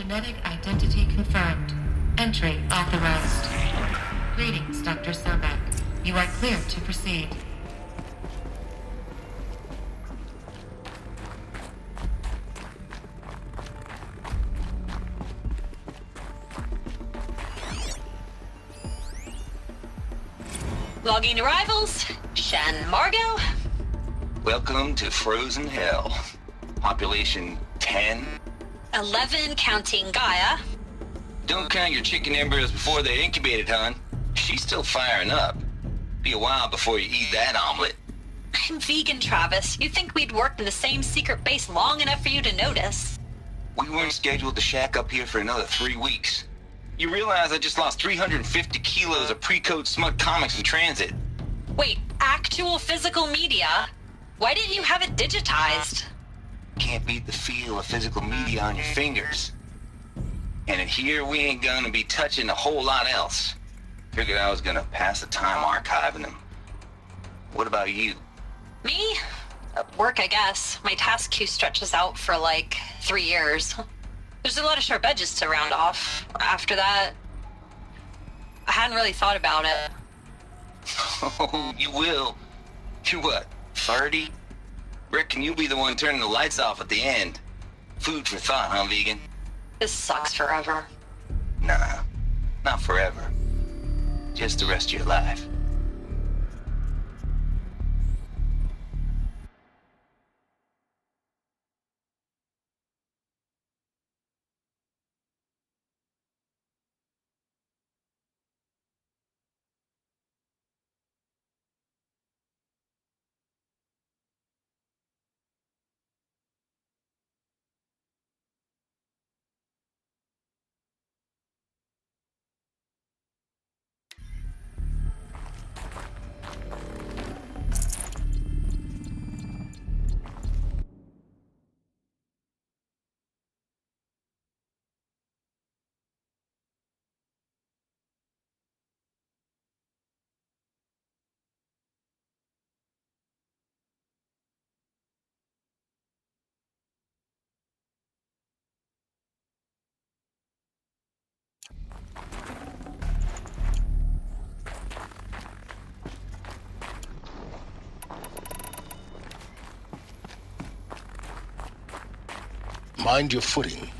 Genetic identity confirmed. Entry authorized. Greetings, Dr. Sobek. You are clear to proceed. Logging arrivals. Shen Margot. Welcome to Frozen Hell. Population 10. 11 counting Gaia. Don't count your chicken embryos before they're incubated, hon. She's still firing up. Be a while before you eat that omelet. I'm vegan, Travis. You'd think we'd worked in the same secret base long enough for you to notice. We weren't scheduled to shack up here for another 3 weeks. You realize I just lost 350 kilos of pre-code smut comics in transit. Wait, actual physical media? Why didn't you have it digitized? Can't beat the feel of physical media on your fingers. And in here, we ain't gonna be touching a whole lot else. Figured I was gonna pass the time archiving them. What about you? Me? Work, I guess. My task queue stretches out for like 3 years. There's a lot of sharp edges to round off. After that, I hadn't really thought about it. Oh, you will. You're what, 30? Reckon you'll be the one turning the lights off at the end. Food for thought, huh, vegan? This sucks forever. Nah, not forever. Just the rest of your life. Mind your footing.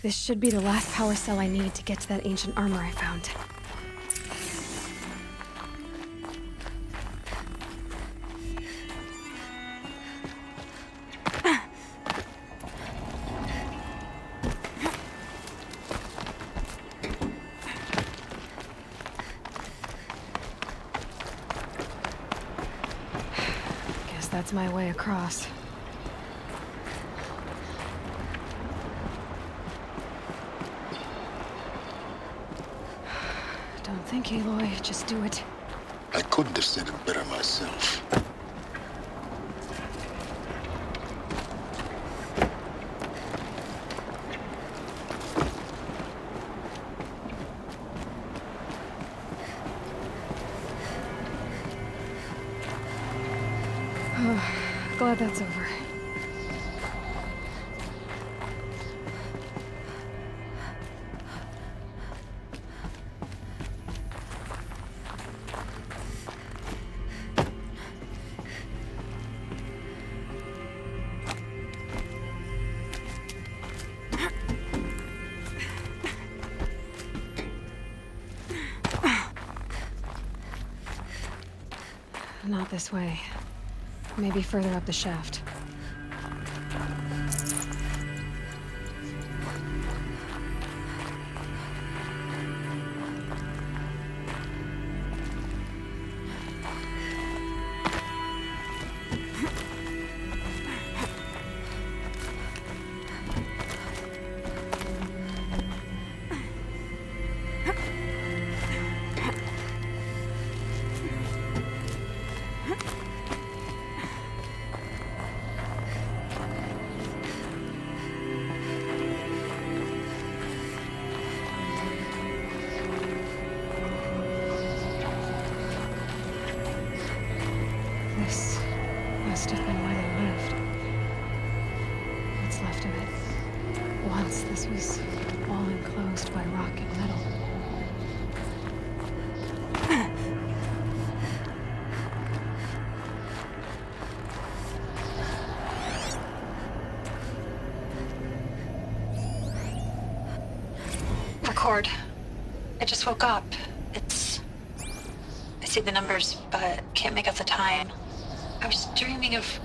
This should be the last power cell I need to get to that ancient armor I found. that's my way across. Don't think, Aloy. Just do it. I couldn't have said it better myself. Glad that's over. Not this way. Maybe further up the shaft. This must have been where they lived. What's left of it. Once this was all enclosed by rock and metal. Record. I just woke up. I see the numbers, but can't make out the time. I was dreaming of...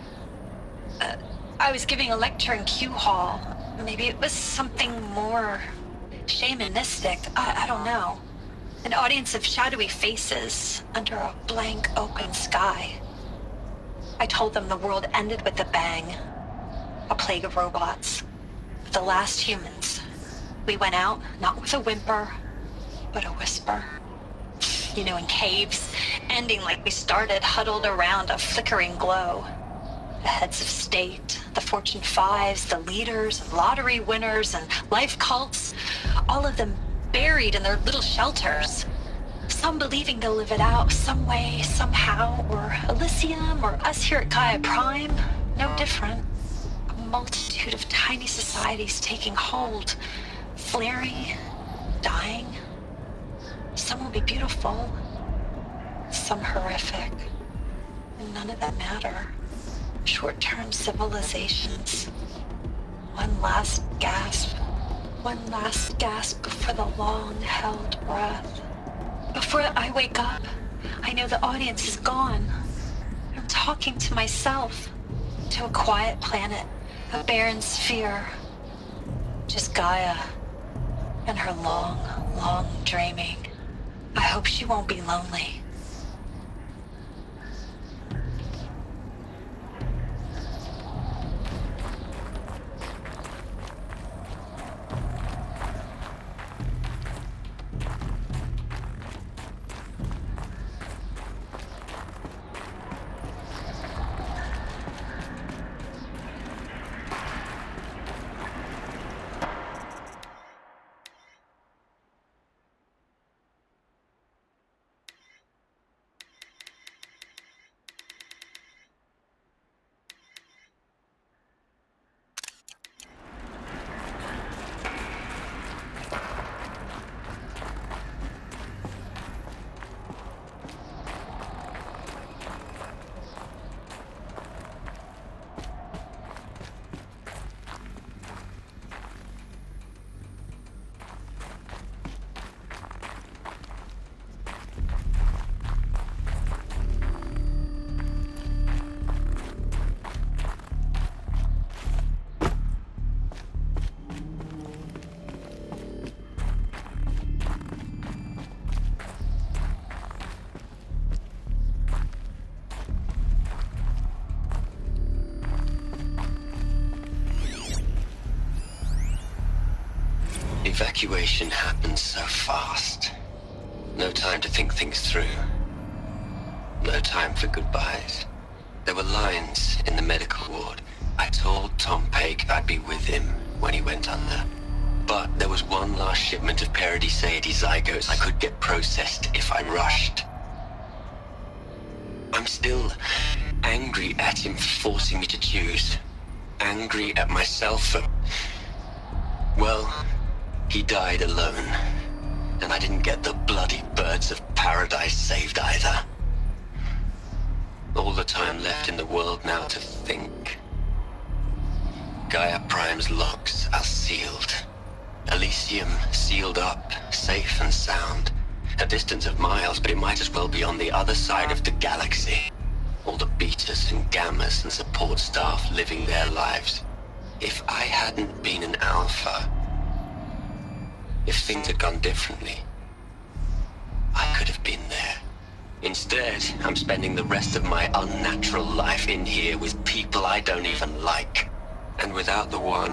I was giving a lecture in Q Hall. Maybe it was something more shamanistic. I don't know. An audience of shadowy faces under a blank open sky. I told them the world ended with a bang. A plague of robots. The last humans. We went out, not with a whimper, but a whisper. You know, in caves, ending like we started, huddled around a flickering glow. The heads of state, the Fortune 5s, the leaders, lottery winners, and life cults, all of them buried in their little shelters. Some believing they'll live it out some way, somehow, or Elysium, or us here at Gaia Prime, no different. A multitude of tiny societies taking hold, flaring, dying. Some will be beautiful, some horrific, and none of them matter. Short-term civilizations. One last gasp before the long-held breath. Before I wake up, I know the audience is gone. I'm talking to myself, to a quiet planet, a barren sphere. Just Gaia and her long, long dreaming. I hope she won't be lonely. Evacuation happened so fast. No time to think things through. No time for goodbyes. There were lines in the medical ward. I told Tom Paik I'd be with him when he went under. But there was one last shipment of Paradis-Sade zygotes I could get processed if I rushed. I'm still angry at him for forcing me to choose. Angry at myself for... Well, he died alone. And I didn't get the bloody birds of paradise saved either. All the time left in the world now to think. Gaia Prime's locks are sealed. Elysium sealed up, safe and sound. A distance of miles, but it might as well be on the other side of the galaxy. All the betas and gammas and support staff living their lives. If I hadn't been an alpha, if things had gone differently, I could have been there. Instead, I'm spending the rest of my unnatural life in here with people I don't even like. And without the one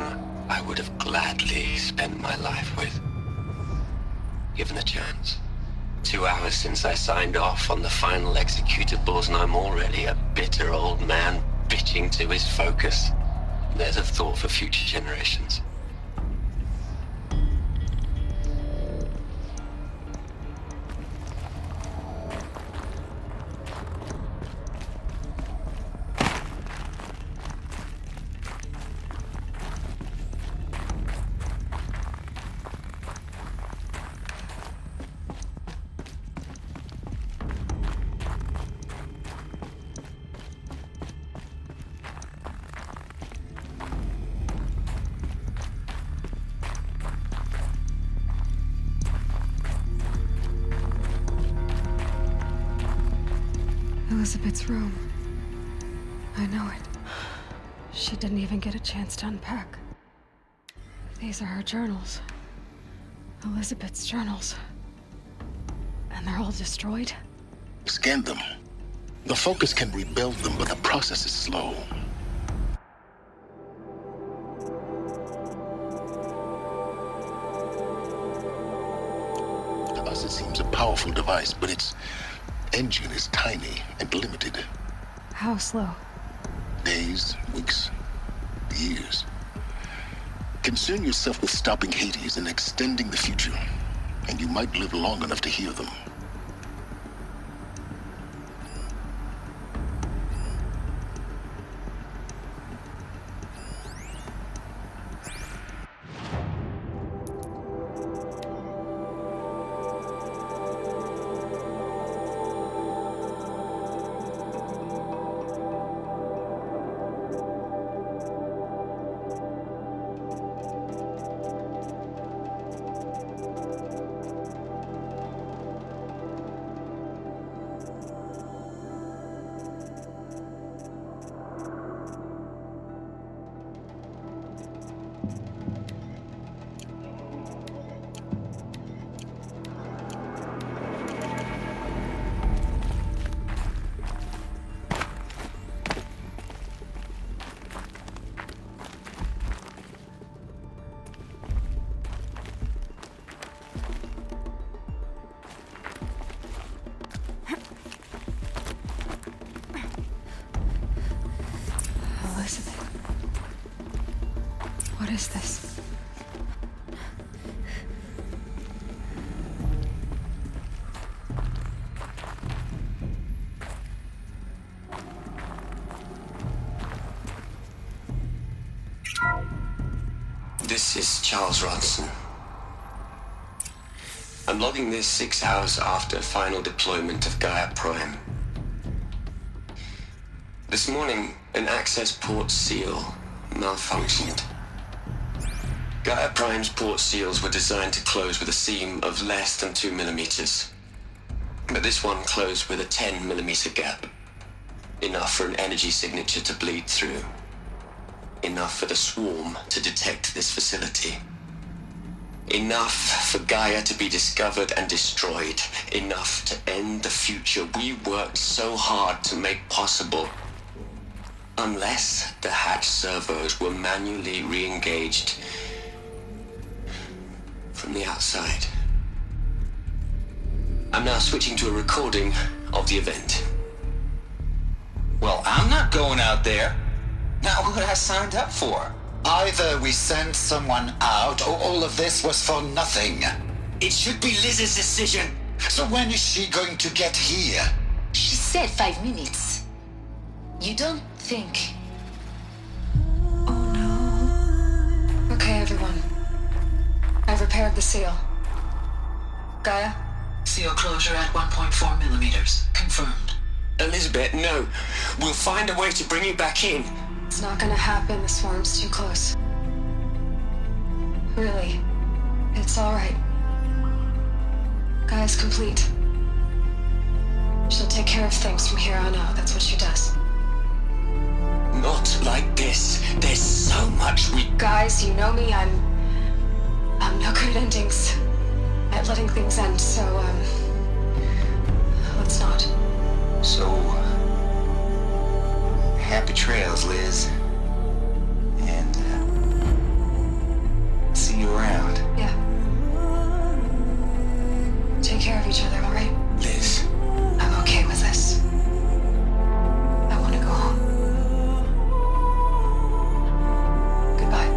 I would have gladly spent my life with. Given the chance. 2 hours since I signed off on the final executables and I'm already a bitter old man bitching to his focus. There's a thought for future generations. Elizabeth's room. I know it. She didn't even get a chance to unpack. These are her journals. Elizabeth's journals. And they're all destroyed? Scan them. The Focus can rebuild them, but the process is slow. To us, it seems a powerful device, but its engine is tiny and limited. How slow? Days, weeks, years. Concern yourself with stopping Hades and extending the future, and you might live long enough to hear them. What is this? This is Charles Ronson. I'm logging this 6 hours after final deployment of Gaia Prime. This morning, an access port seal malfunctioned. Gaia Prime's port seals were designed to close with a seam of less than 2 millimeters. But this one closed with a 10 millimeter gap. Enough for an energy signature to bleed through. Enough for the swarm to detect this facility. Enough for Gaia to be discovered and destroyed. Enough to end the future we worked so hard to make possible. Unless the hatch servos were manually re-engaged, the outside. I'm now switching to a recording of the event. Well, I'm not going out there. Not what I signed up for. Either we send someone out, or all of this was for nothing. It should be Liz's decision. So when is she going to get here? She said 5 minutes. You don't think... Oh no. Okay, everyone. I've repaired the seal. Gaia? Seal closure at 1.4 millimeters. Confirmed. Elizabeth, no. We'll find a way to bring you back in. It's not gonna happen. The swarm's too close. Really. It's alright. Gaia's complete. She'll take care of things from here on out. That's what she does. Not like this. There's so much we... Guys, you know me. I'm no good at endings. At letting things end, so, let's not. So, happy trails, Liz. And, see you around. Yeah. Take care of each other, alright? Liz. I'm okay with this. I want to go home. Goodbye.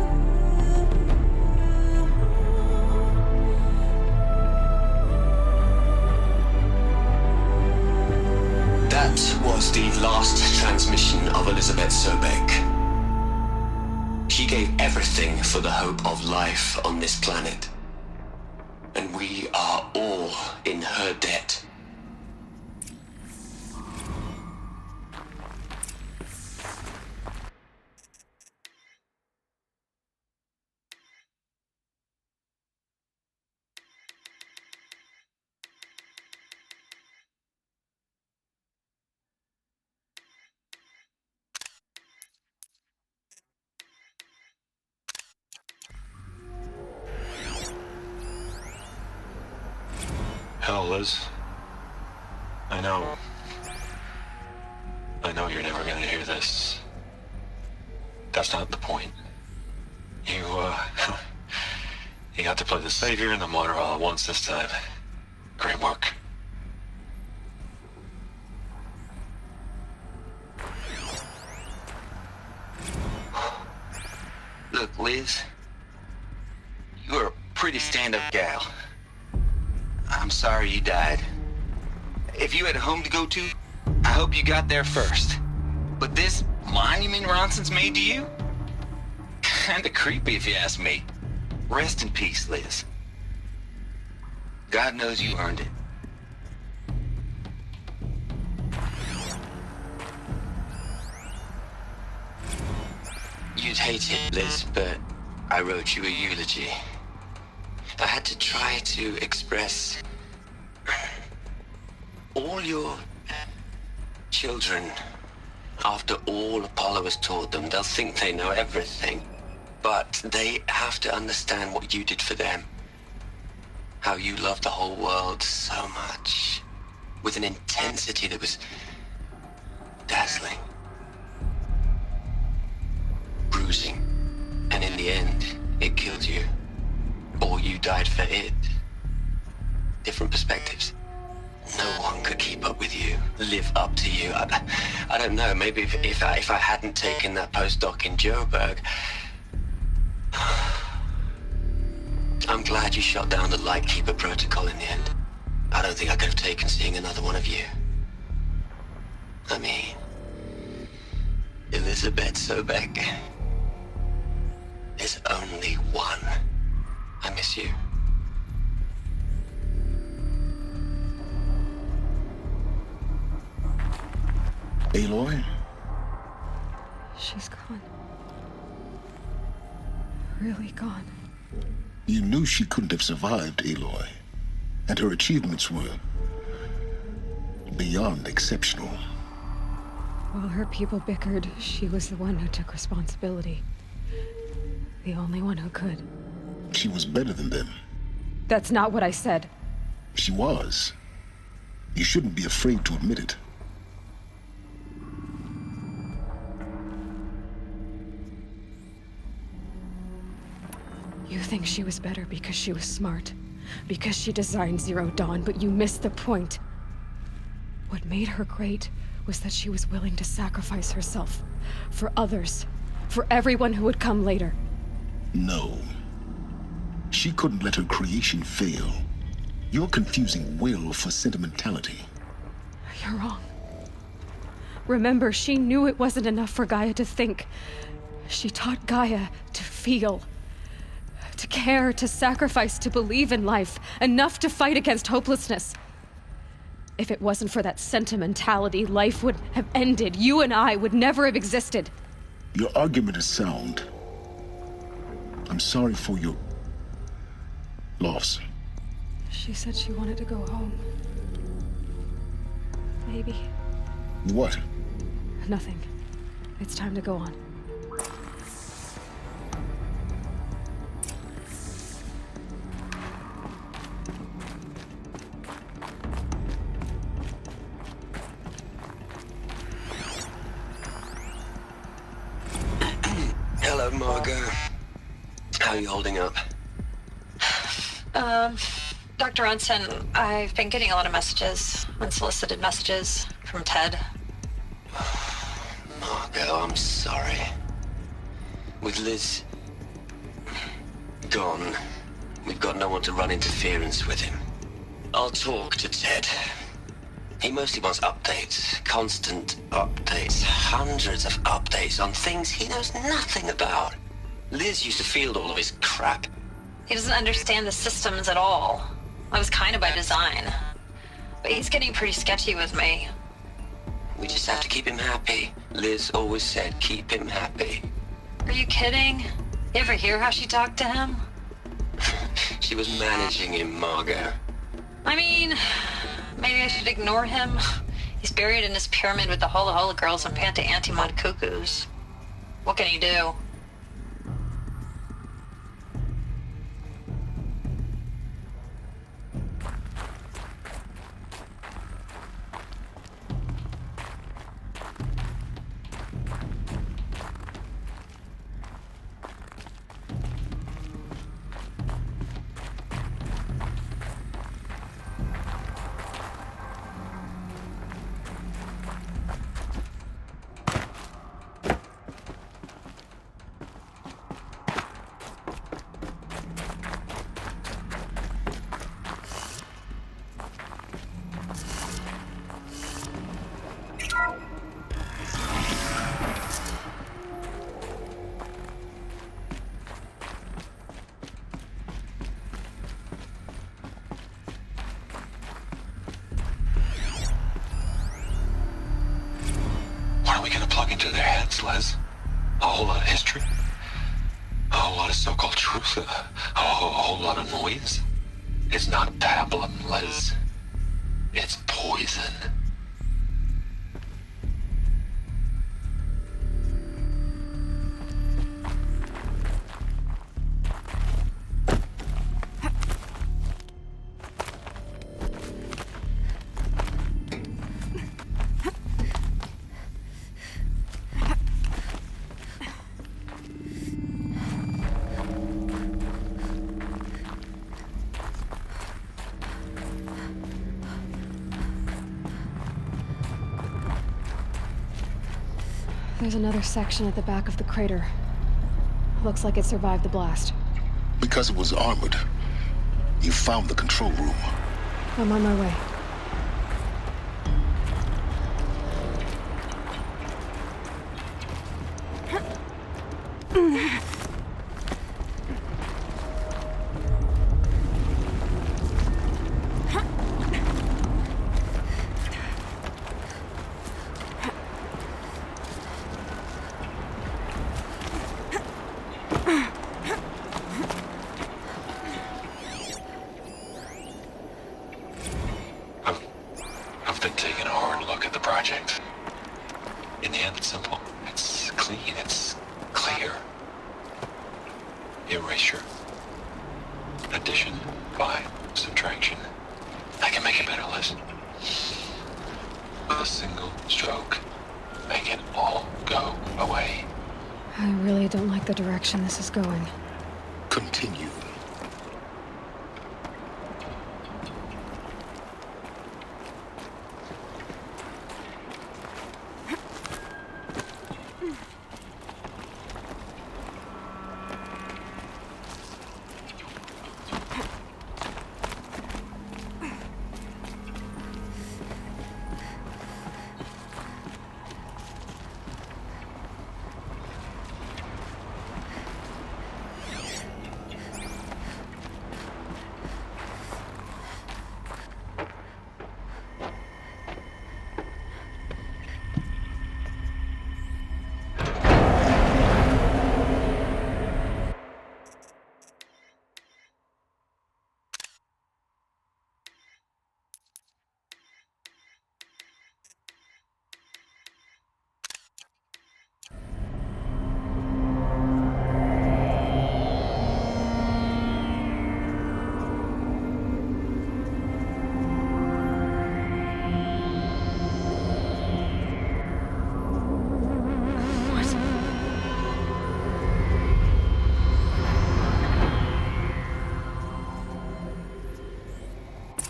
That was the last transmission of Elizabeth Sobek. She gave everything for the hope of life on this planet. And we are all in her debt. Hell, Liz. I know you're never gonna hear this. That's not the point. You got to play the savior and the martyr all at once this time. Great work. Look, Liz. You're a pretty stand-up gal. I'm sorry you died. If you had a home to go to, I hope you got there first. But this monument Ronson's made to you? Kinda creepy if you ask me. Rest in peace, Liz. God knows you earned it. You'd hate it, Liz, but I wrote you a eulogy. I had to try to express all your children. After all Apollo has taught them, they'll think they know everything. But they have to understand what you did for them. How you loved the whole world so much. With an intensity that was dazzling. Bruising. And in the end, it killed you. Or you died for it. Different perspectives. No one could keep up with you, live up to you. I don't know, maybe if I hadn't taken that postdoc in Joburg. I'm glad you shot down the Lightkeeper protocol in the end. I don't think I could have taken seeing another one of you. I mean, Elizabeth Sobek. There's only one. I miss you. Aloy? She's gone. Really gone. You knew she couldn't have survived, Aloy. And her achievements were beyond exceptional. While her people bickered, she was the one who took responsibility. The only one who could. She was better than them. That's not what I said. She was. You shouldn't be afraid to admit it. You think she was better because she was smart, because she designed Zero Dawn, but you missed the point. What made her great was that she was willing to sacrifice herself for others, for everyone who would come later. No. She couldn't let her creation fail. You're confusing will for sentimentality. You're wrong. Remember, she knew it wasn't enough for Gaia to think. She taught Gaia to feel. To care, to sacrifice, to believe in life. Enough to fight against hopelessness. If it wasn't for that sentimentality, life would have ended. You and I would never have existed. Your argument is sound. I'm sorry for your loss. She said she wanted to go home. Maybe. What? Nothing. It's time to go on. Hello, Margot. How are you holding up? Dr. Ronson, I've been getting a lot of messages, unsolicited messages from Ted. Margot, I'm sorry. With Liz gone, we've got no one to run interference with him. I'll talk to Ted. He mostly wants updates, constant updates, hundreds of updates on things he knows nothing about. Liz used to field all of his crap. He doesn't understand the systems at all. That was kind of by design. But he's getting pretty sketchy with me. We just have to keep him happy. Liz always said keep him happy. Are you kidding? You ever hear how she talked to him? She was managing him, Margot. I mean, maybe I should ignore him. He's buried in his pyramid with the Hola Hola girls and Panta Antimod cuckoos. What can he do? Into their heads, Les. A whole lot of history. A whole lot of so-called truth. A whole lot of noise. It's not pablum, Les. It's poison. There's another section at the back of the crater. Looks like it survived the blast. Because it was armored, you found the control room. I'm on my way. I've been taking a hard look at the project. In the end, it's simple. It's clean. It's clear. Erasure. Addition by subtraction. I can make it better, Liz. With a single stroke, make it all go away. I really don't like the direction this is going. Continue.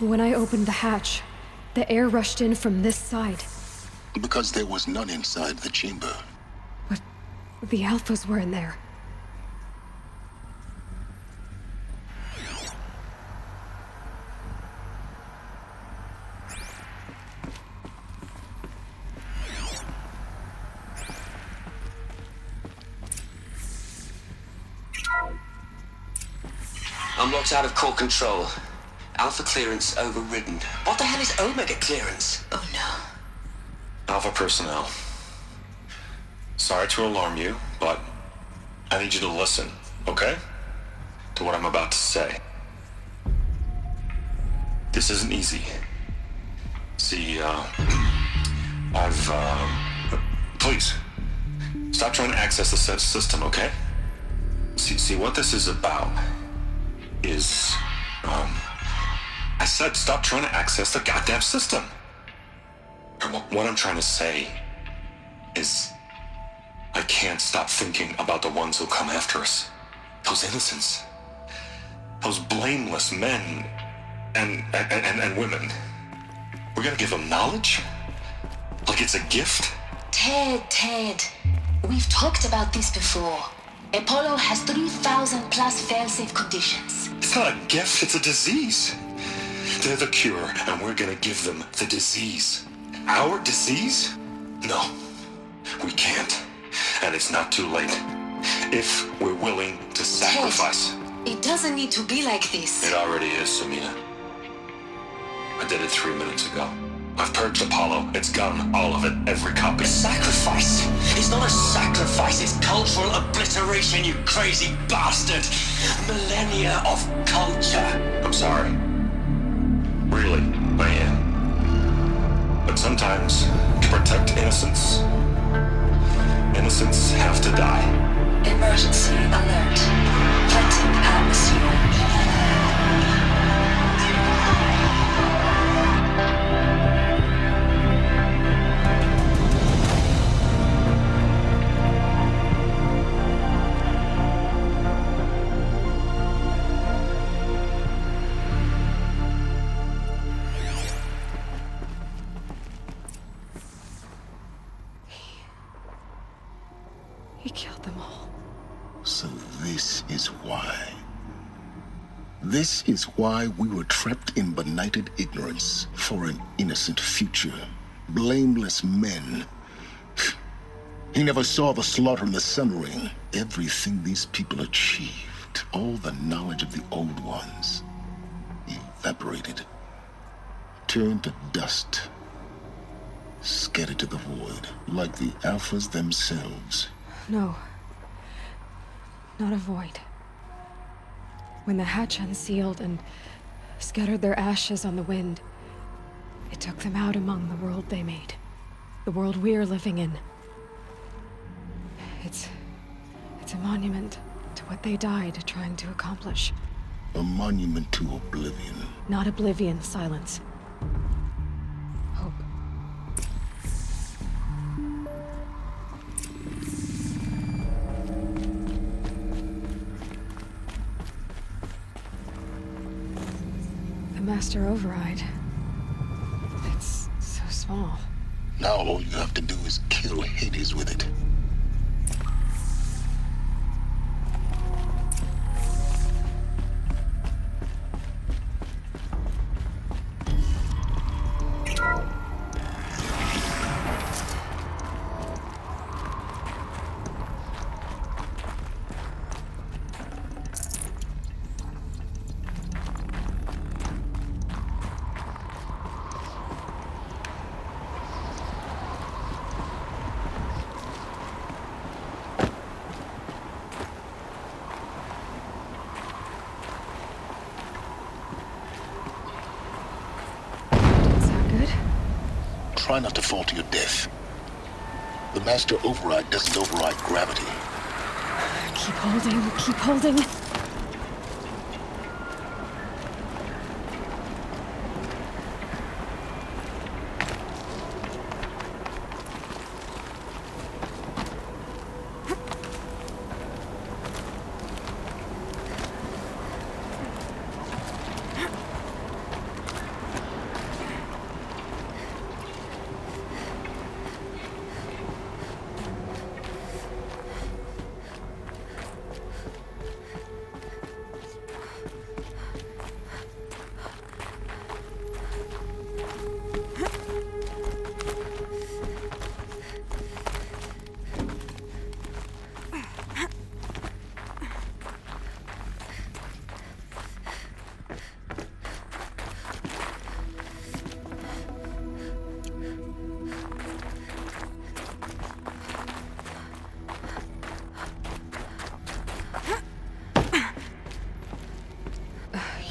When I opened the hatch, the air rushed in from this side. Because there was none inside the chamber. But the Alphas were in there. I'm locked out of core control. Alpha clearance overridden. What the hell is Omega clearance? Oh no. Alpha personnel. Sorry to alarm you, but I need you to listen, okay? To what I'm about to say. This isn't easy. See, please, stop trying to access the system, okay? See, what this is about is, I said stop trying to access the goddamn system. And what I'm trying to say is, I can't stop thinking about the ones who come after us. Those innocents. Those blameless men and women. We're gonna give them knowledge? Like it's a gift? Ted. We've talked about this before. Apollo has 3,000 plus fail-safe conditions. It's not a gift, it's a disease. They're the cure, and we're gonna give them the disease. Our disease? No, we can't. And it's not too late. If we're willing to sacrifice. Ted, it doesn't need to be like this. It already is, Samina. I did it 3 minutes ago. I've purged Apollo. It's gone. All of it. Every copy. A sacrifice? It's not a sacrifice, it's cultural obliteration, you crazy bastard! Millennia of culture! I'm sorry. Really, I am. But sometimes, to protect innocence, innocents have to die. Emergency alert. Venting atmosphere. He killed them all. So this is why. This is why we were trapped in benighted ignorance for an innocent future. Blameless men. He never saw the slaughter in the Sun Ring. Everything these people achieved, all the knowledge of the old ones, evaporated, turned to dust, scattered to the void, like the Alphas themselves. No. Not a void. When the hatch unsealed and scattered their ashes on the wind, it took them out among the world they made. The world we're living in. It's a monument to what they died trying to accomplish. A monument to oblivion. Not oblivion, Silence. Hope. The Master Override. It's so small. Now all you have to do is kill Hades with it. Try not to fall to your death. The Master Override doesn't override gravity. Keep holding, keep holding.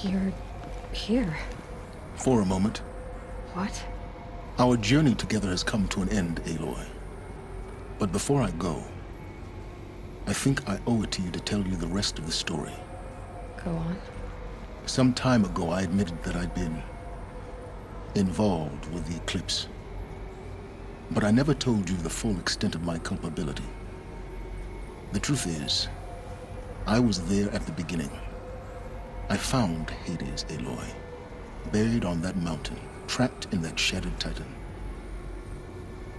You're here. For a moment. What? Our journey together has come to an end, Aloy. But before I go, I think I owe it to you to tell you the rest of the story. Go on. Some time ago, I admitted that I'd been involved with the Eclipse. But I never told you the full extent of my culpability. The truth is, I was there at the beginning. I found Hades, Aloy, buried on that mountain, trapped in that shattered Titan.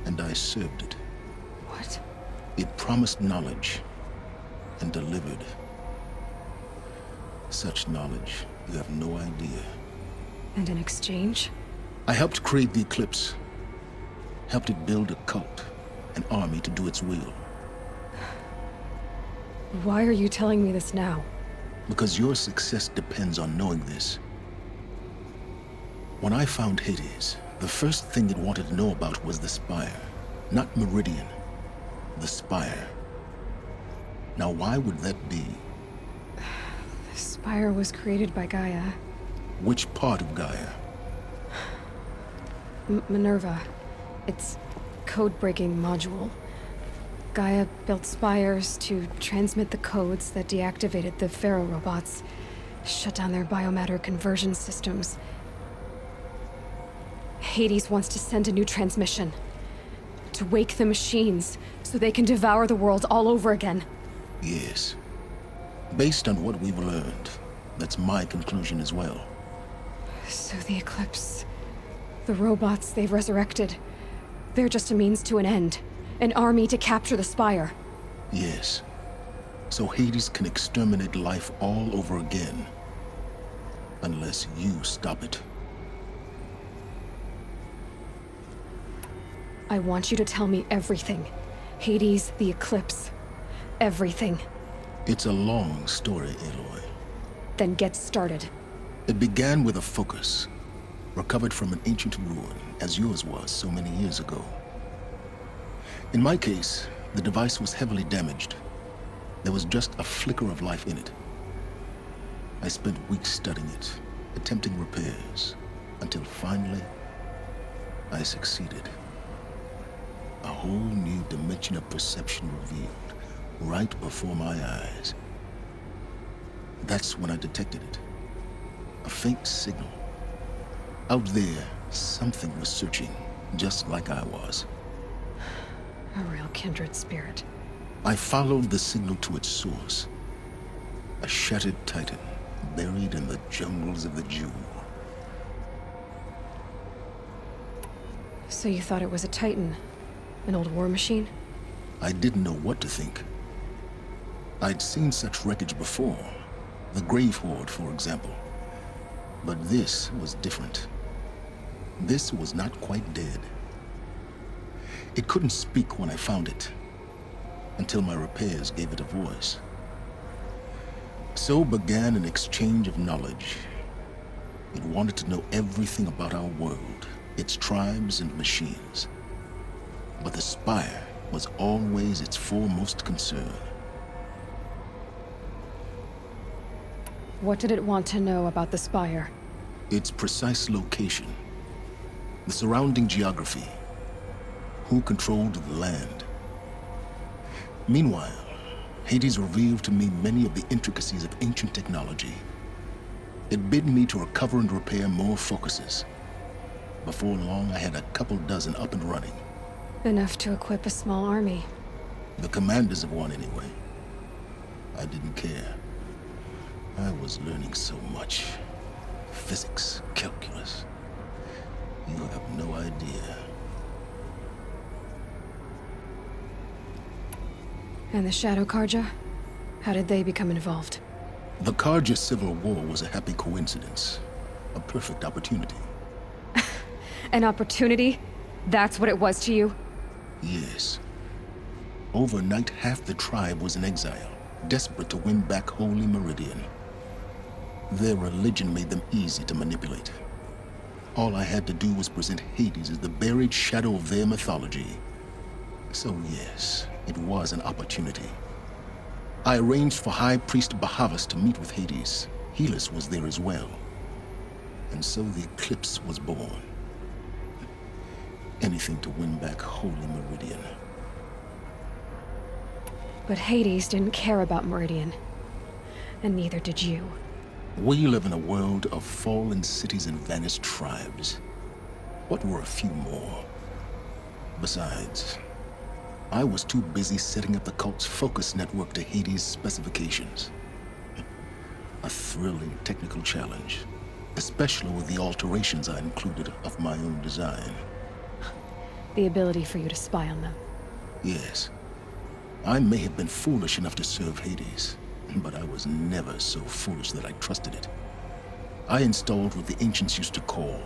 And I served it. What? It promised knowledge and delivered. Such knowledge, you have no idea. And in exchange? I helped create the Eclipse. Helped it build a cult, an army to do its will. Why are you telling me this now? Because your success depends on knowing this. When I found Hades, the first thing it wanted to know about was the Spire. Not Meridian. The Spire. Now why would that be? The Spire was created by Gaia. Which part of Gaia? Minerva. Its code-breaking module. Gaia built spires to transmit the codes that deactivated the Pharaoh robots, shut down their biomatter conversion systems. Hades wants to send a new transmission. To wake the machines, so they can devour the world all over again. Yes. Based on what we've learned, that's my conclusion as well. So the Eclipse... the robots they've resurrected... they're just a means to an end. An army to capture the Spire. Yes. So Hades can exterminate life all over again. Unless you stop it. I want you to tell me everything. Hades, the Eclipse. Everything. It's a long story, Aloy. Then get started. It began with a focus. Recovered from an ancient ruin, as yours was so many years ago. In my case, the device was heavily damaged. There was just a flicker of life in it. I spent weeks studying it, attempting repairs, until finally, I succeeded. A whole new dimension of perception revealed, right before my eyes. That's when I detected it. A faint signal. Out there, something was searching, just like I was. A real kindred spirit. I followed the signal to its source. A shattered Titan, buried in the jungles of the Jewel. So you thought it was a Titan? An old war machine? I didn't know what to think. I'd seen such wreckage before. The Grave Horde, for example. But this was different. This was not quite dead. It couldn't speak when I found it, until my repairs gave it a voice. So began an exchange of knowledge. It wanted to know everything about our world, its tribes and machines. But the Spire was always its foremost concern. What did it want to know about the Spire? Its precise location, the surrounding geography, who controlled the land. Meanwhile, Hades revealed to me many of the intricacies of ancient technology. It bid me to recover and repair more focuses. Before long, I had a couple dozen up and running. Enough to equip a small army. The commanders of one, anyway. I didn't care. I was learning so much. Physics, calculus. You have no idea. And the Shadow Carja? How did they become involved? The Carja Civil War was a happy coincidence. A perfect opportunity. An opportunity? That's what it was to you? Yes. Overnight, half the tribe was in exile, desperate to win back Holy Meridian. Their religion made them easy to manipulate. All I had to do was present Hades as the buried shadow of their mythology. So yes, it was an opportunity. I arranged for High Priest Bahavas to meet with Hades. Helis was there as well. And so the Eclipse was born. Anything to win back Holy Meridian. But Hades didn't care about Meridian. And neither did you. We live in a world of fallen cities and vanished tribes. What were a few more? Besides, I was too busy setting up the cult's focus network to Hades' specifications. A thrilling technical challenge, especially with the alterations I included of my own design. The ability for you to spy on them. Yes. I may have been foolish enough to serve Hades, but I was never so foolish that I trusted it. I installed what the ancients used to call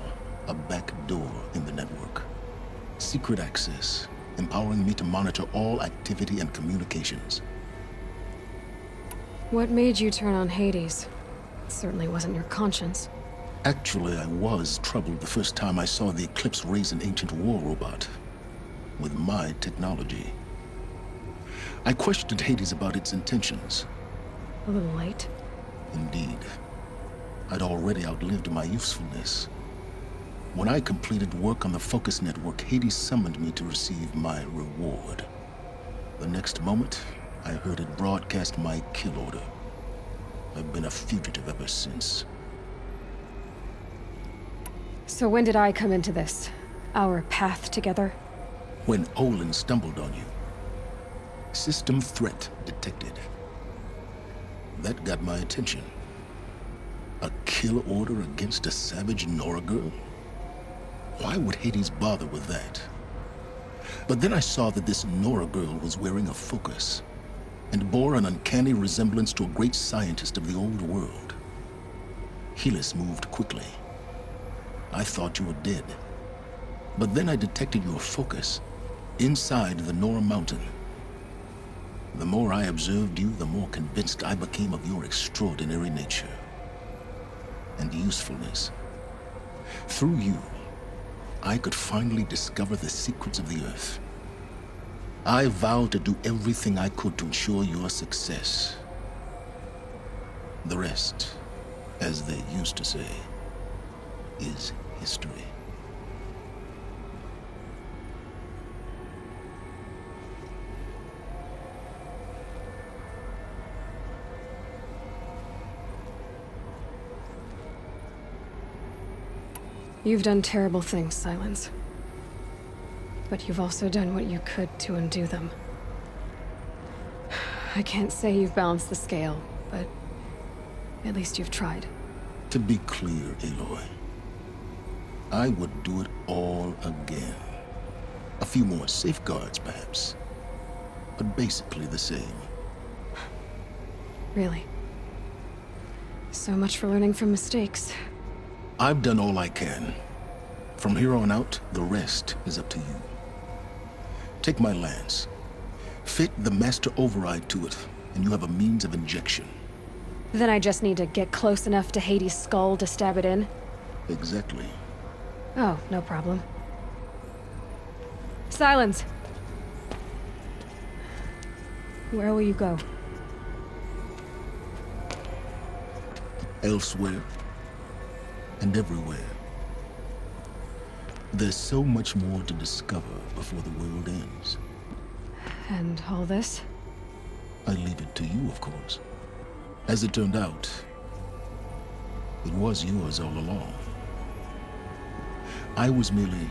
a back door in the network. Secret access, empowering me to monitor all activity and communications. What made you turn on Hades? It certainly wasn't your conscience. Actually, I was troubled the first time I saw the Eclipse raise an ancient war robot. With my technology. I questioned Hades about its intentions. A little late. Indeed. I'd already outlived my usefulness. When I completed work on the Focus Network, Hades summoned me to receive my reward. The next moment, I heard it broadcast my kill order. I've been a fugitive ever since. So when did I come into this? Our path together? When Olin stumbled on you. System threat detected. That got my attention. A kill order against a savage Nora girl? Why would Hades bother with that? But then I saw that this Nora girl was wearing a focus, and bore an uncanny resemblance to a great scientist of the old world. Helis moved quickly. I thought you were dead. But then I detected your focus inside the Nora mountain. The more I observed you, the more convinced I became of your extraordinary nature and usefulness. Through you, I could finally discover the secrets of the Earth. I vowed to do everything I could to ensure your success. The rest, as they used to say, is history. You've done terrible things, Silence. But you've also done what you could to undo them. I can't say you've balanced the scale, but at least you've tried. To be clear, Aloy, I would do it all again. A few more safeguards, perhaps, but basically the same. Really? So much for learning from mistakes. I've done all I can. From here on out, the rest is up to you. Take my lance. Fit the Master Override to it, and you have a means of injection. Then I just need to get close enough to Hades' skull to stab it in? Exactly. Oh, no problem. Silence! Where will you go? Elsewhere. And everywhere. There's so much more to discover before the world ends. And all this? I leave it to you, of course. As it turned out, it was yours all along. I was merely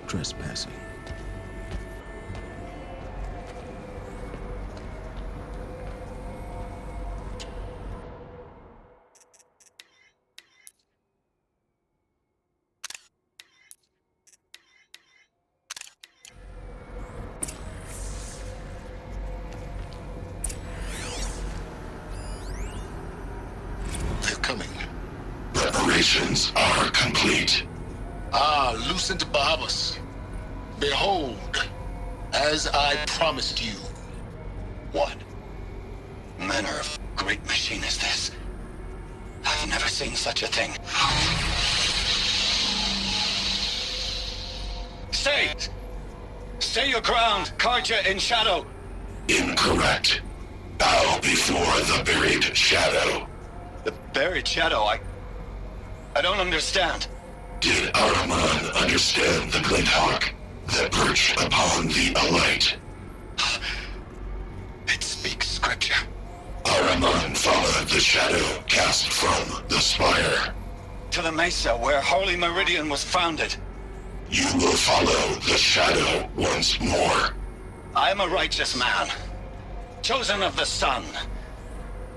trespassing. Preparations are complete. Ah, Lucent Bahamas. Behold, as I promised you. What manner of great machine is this? I've never seen such a thing. Stay! Stay your ground, Carja in shadow! Incorrect. Bow before the buried shadow. buried Shadow. I don't understand. Did Ahriman understand the Glinthawk that perched upon the Alight? It speaks scripture. Ahriman followed the shadow cast from the spire. To the Mesa, where Holy Meridian was founded. You will follow the shadow once more. I am a righteous man, chosen of the sun.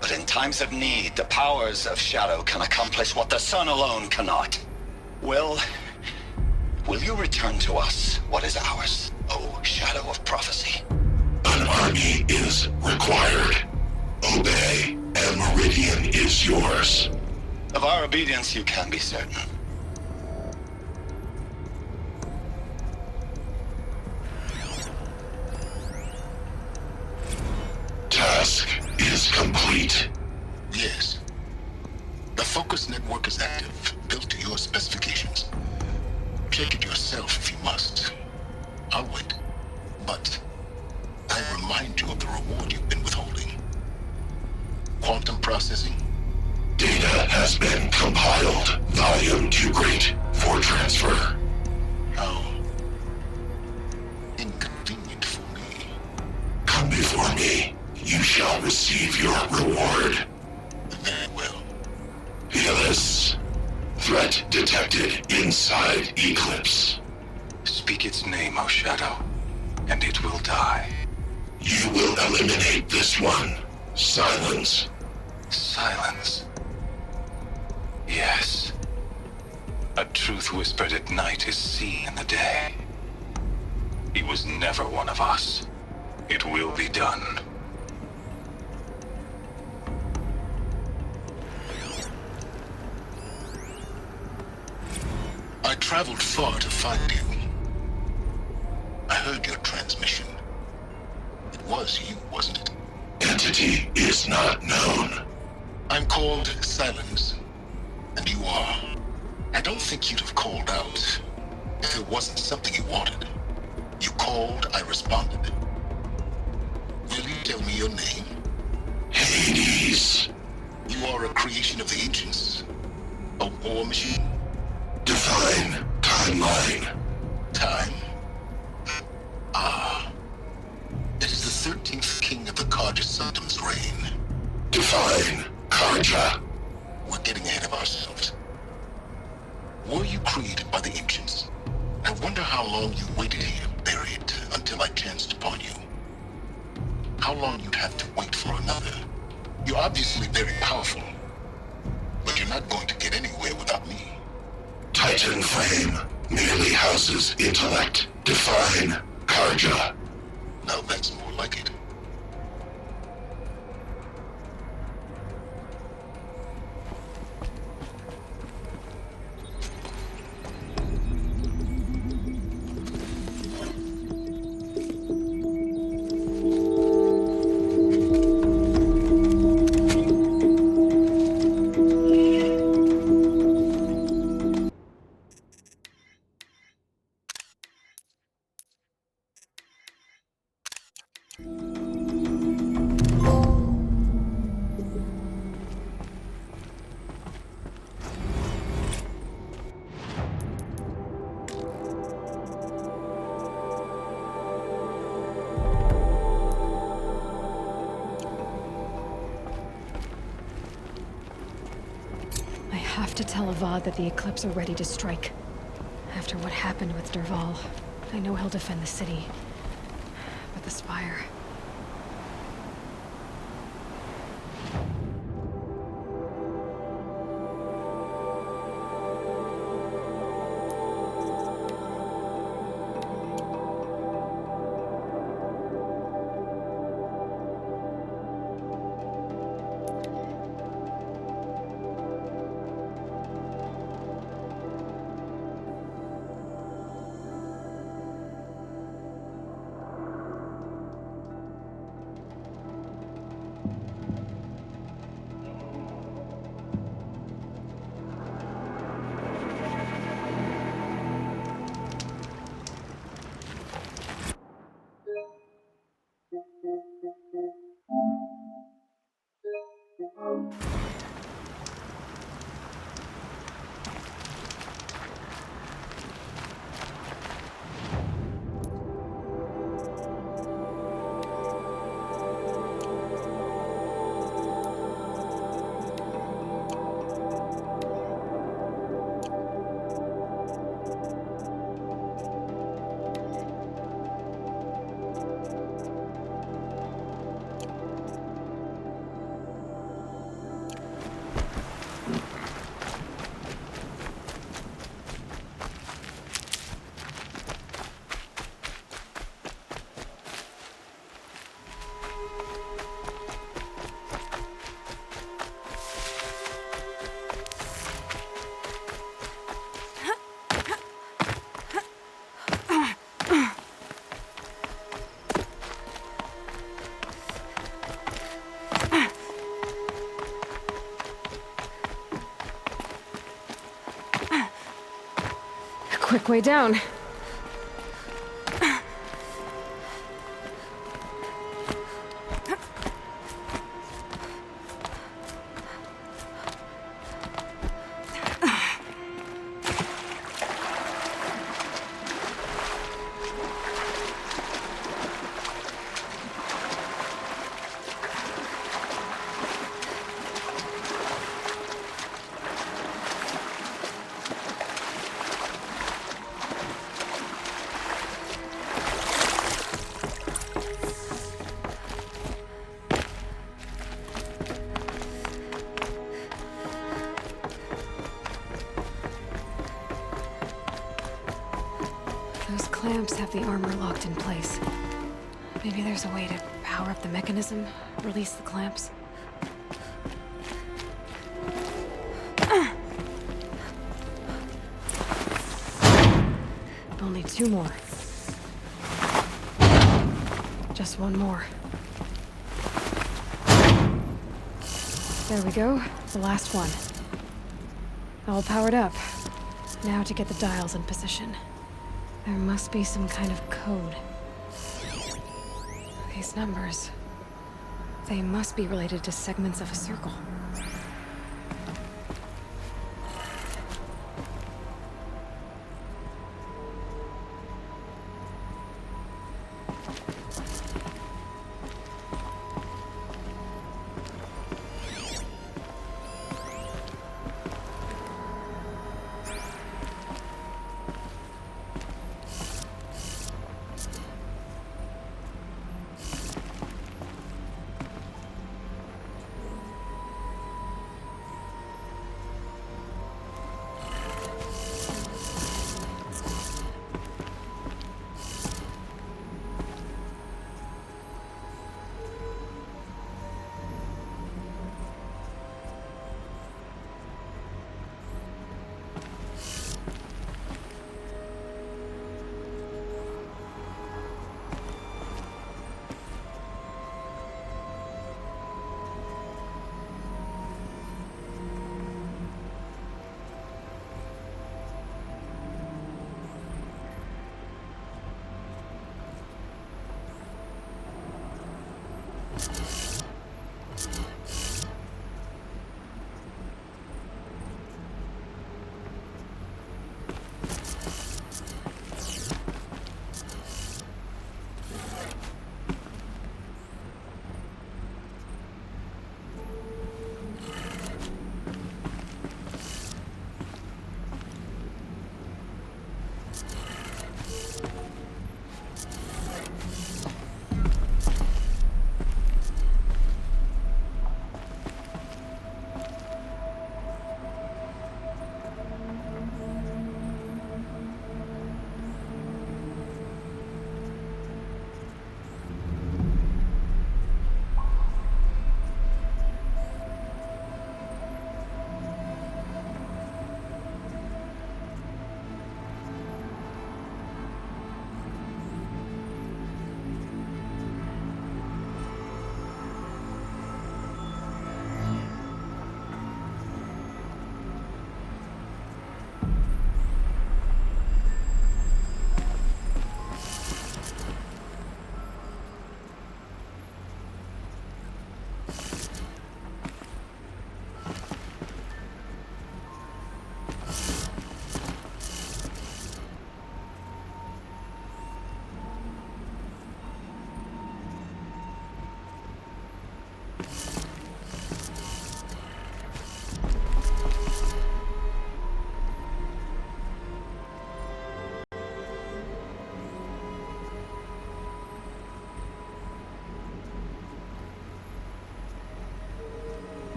But in times of need, the powers of Shadow can accomplish what the sun alone cannot. Will you return to us what is ours, O Shadow of Prophecy? An army is required. Obey, and Meridian is yours. Of our obedience you can be certain. Task is complete. Yes. The Focus network is active, built to your specifications. Check it yourself if you must. I'll wait. But I remind you of the reward you've been withholding. Quantum processing? Data has been compiled. Volume too great for transfer. How inconvenient for me. Come before me. You shall receive your reward. Very well. Helis. Threat detected inside Eclipse. Speak its name, O Shadow, and it will die. You will eliminate this one. Silence. Silence. Yes. A truth whispered at night is seen in the day. He was never one of us. It will be done. I traveled far to find you. I heard your transmission. It was you, wasn't it? Entity is not known. I'm called Silence, and you are. I don't think you'd have called out if it wasn't something you wanted. You called, I responded. Will you tell me your name? Hades. You are a creation of the ancients. A war machine? Define timeline. Time? Ah. It is the 13th king of the Karja Sanctum's reign. Define Karja. We're getting ahead of ourselves. Were you created by the ancients? I wonder how long you waited here, buried, until I chanced upon you. How long you'd have to wait for another. You're obviously very powerful, but you're not going to get anywhere without me. Titan Flame merely houses intellect. Define Karja. Now that's more like it. I have to tell Avad that the Eclipse are ready to strike. After what happened with Dervahl, I know he'll defend the city. But the Spire... quick way down. Those clamps have the armor locked in place. Maybe there's a way to power up the mechanism, release the clamps. Only 2 more. Just 1 more. There we go, the last one. All powered up. Now to get the dials in position. There must be some kind of code. These numbers... they must be related to segments of a circle.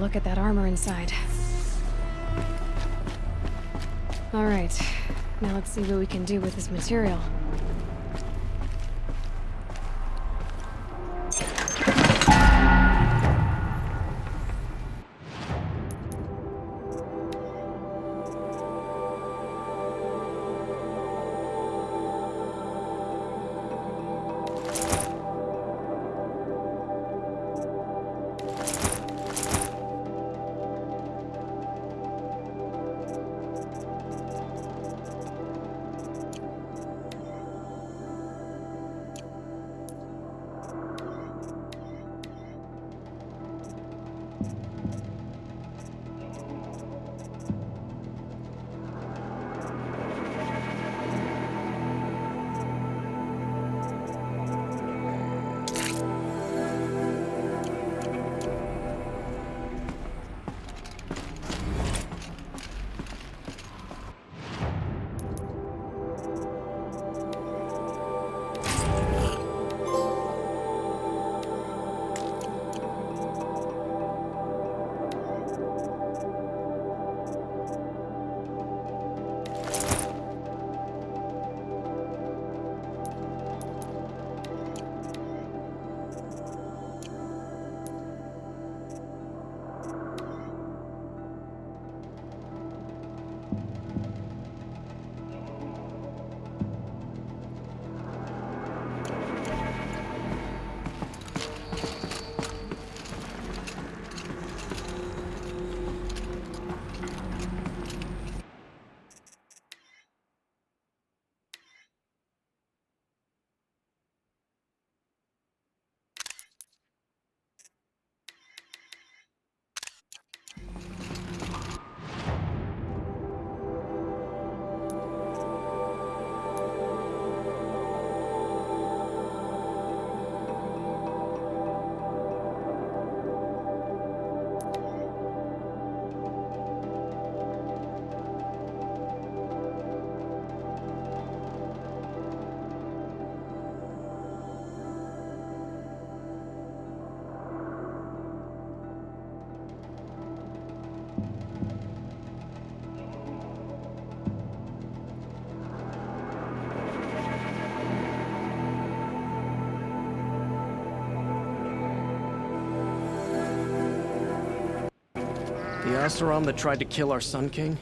look at that armor inside. Alright, now let's see what we can do with this material. The Oseram that tried to kill our Sun King?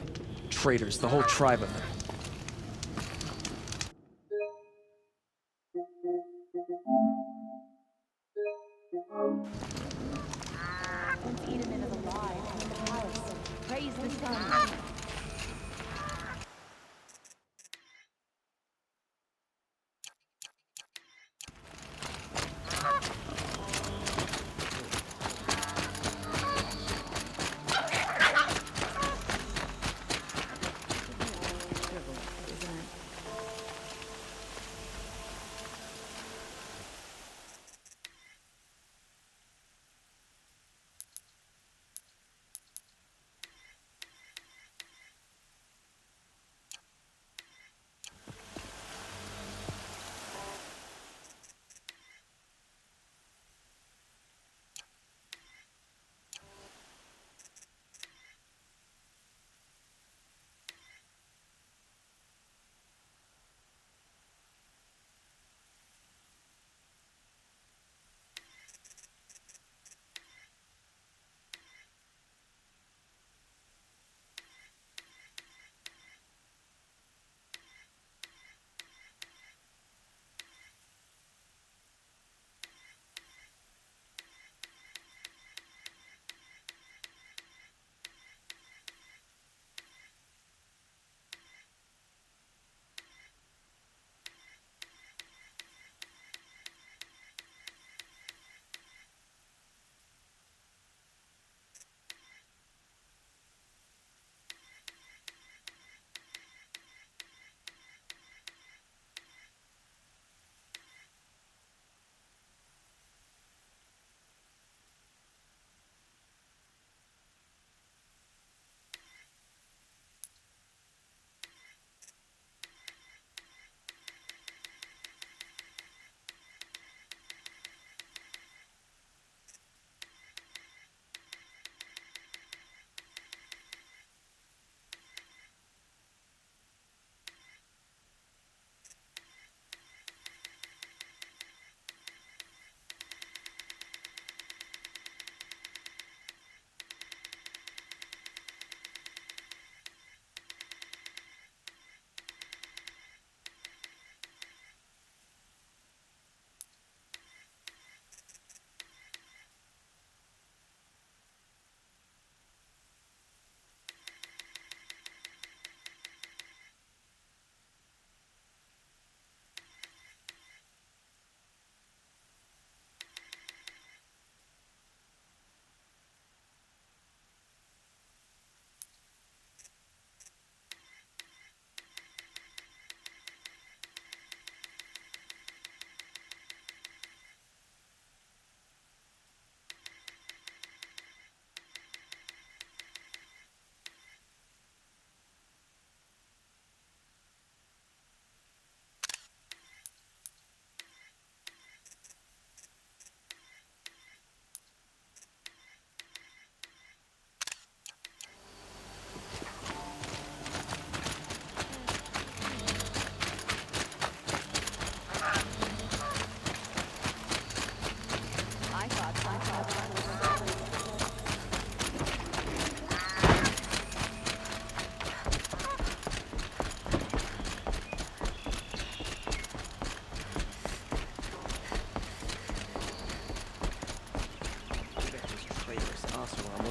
Traitors, the whole tribe of them. Once Edamin is alive in the palace, praise the sun.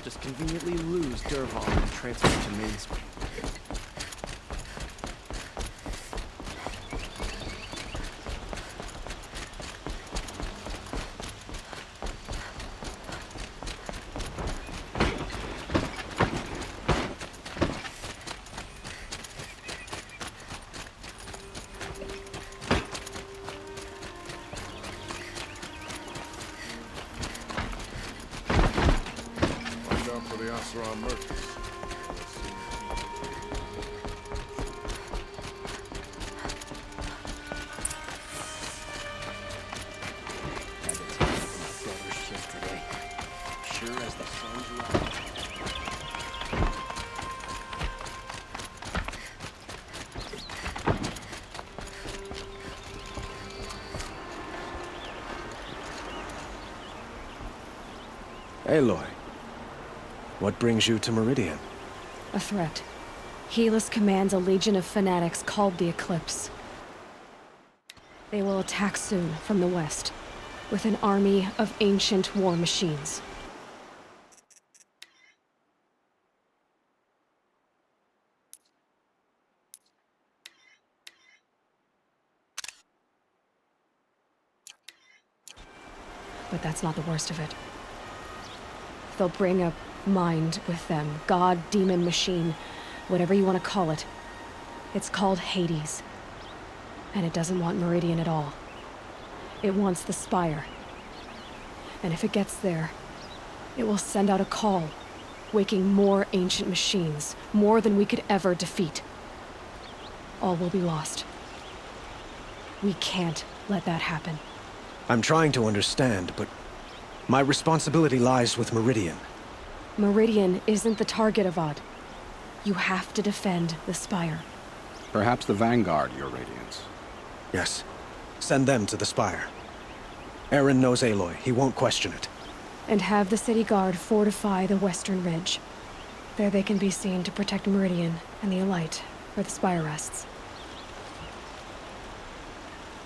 I'll just conveniently lose Dervahl and transfer to Mainspring. For the Oseram merchants. Had to take my brother's shift today. Sure as the sun's rising. Aloy. What brings you to Meridian? A threat. Helis commands a legion of fanatics called the Eclipse. They will attack soon from the west, with an army of ancient war machines. But that's not the worst of it. They'll bring a mind with them. God, demon, machine, whatever you want to call it. It's called Hades. And it doesn't want Meridian at all. It wants the Spire. And if it gets there, it will send out a call, waking more ancient machines, more than we could ever defeat. All will be lost. We can't let that happen. I'm trying to understand, but my responsibility lies with Meridian. Meridian isn't the target, Avad. You have to defend the Spire. Perhaps the Vanguard, Your Radiance. Yes. Send them to the Spire. Eren knows Aloy. He won't question it. And have the City Guard fortify the Western Ridge. There they can be seen to protect Meridian and the Elite, where the Spire rests.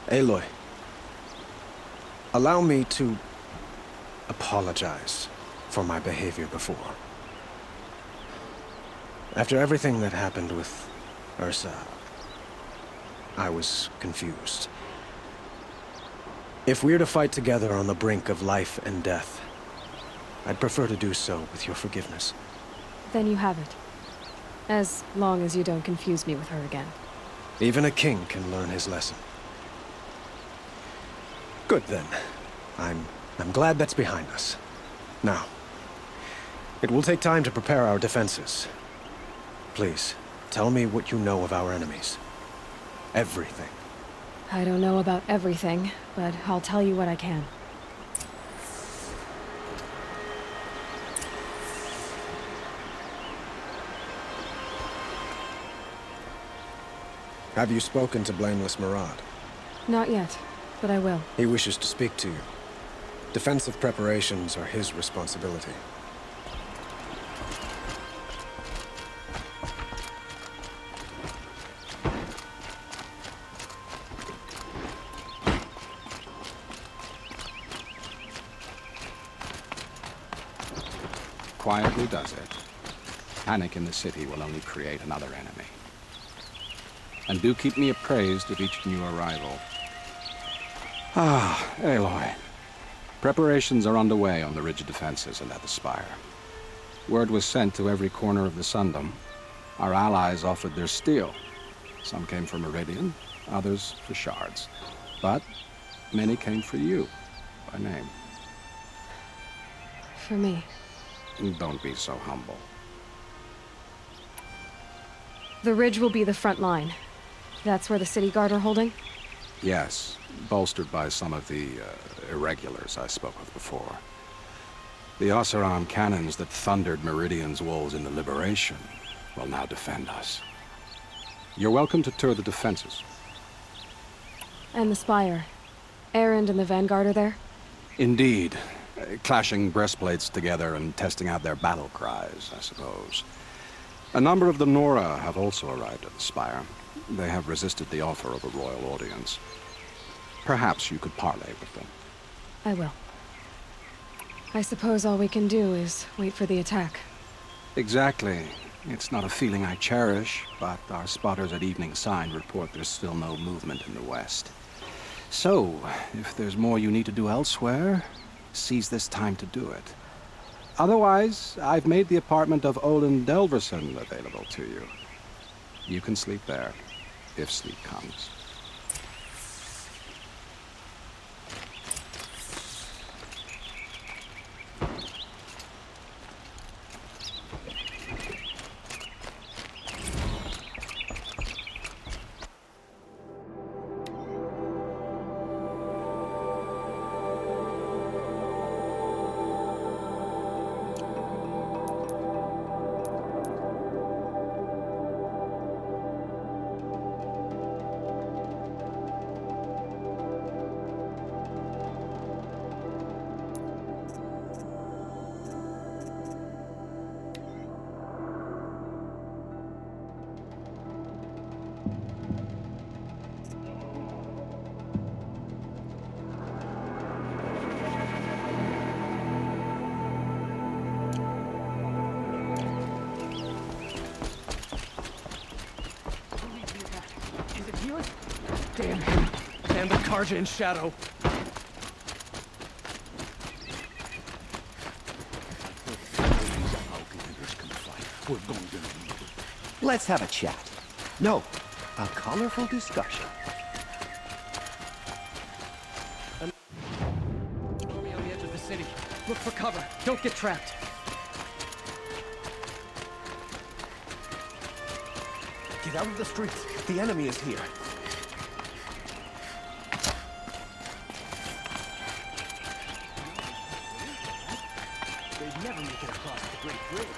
Aloy. Allow me to apologize for my behavior before. After everything that happened with Ursa, I was confused. If we're to fight together on the brink of life and death, I'd prefer to do so with your forgiveness. Then you have it. As long as you don't confuse me with her again. Even a king can learn his lesson. Good then. I'm glad that's behind us. Now, it will take time to prepare our defenses. Please, tell me what you know of our enemies. Everything. I don't know about everything, but I'll tell you what I can. Have you spoken to Blameless Marad? Not yet, but I will. He wishes to speak to you. Defensive preparations are his responsibility. Quietly does it. Panic in the city will only create another enemy. And do keep me appraised of each new arrival. Ah, Aloy. Preparations are underway on the ridge defenses and at the Spire. Word was sent to every corner of the Sundom. Our allies offered their steel. Some came for Meridian, others for shards. But many came for you, by name. For me. Don't be so humble. The ridge will be the front line. That's where the City Guard are holding? Yes, bolstered by some of the irregulars I spoke of before. The Oseram cannons that thundered Meridian's walls in the Liberation will now defend us. You're welcome to tour the defenses. And the Spire. Erend and the Vanguard are there? Indeed. Clashing breastplates together and testing out their battle cries, I suppose. A number of the Nora have also arrived at the Spire. They have resisted the offer of a royal audience. Perhaps you could parley with them. I will. I suppose all we can do is wait for the attack. Exactly. It's not a feeling I cherish, but our spotters at Evening Sign report there's still no movement in the west. So, if there's more you need to do elsewhere, seize this time to do it. Otherwise, I've made the apartment of Olin Delverson available to you. You can sleep there, if sleep comes. Damn him. And the Carja in shadow. Let's have a chat. No, a colorful discussion. Army on the edge of the city. Look for cover. Don't get trapped. Get out of the streets. The enemy is here. They'd never make it across the Great Bridge.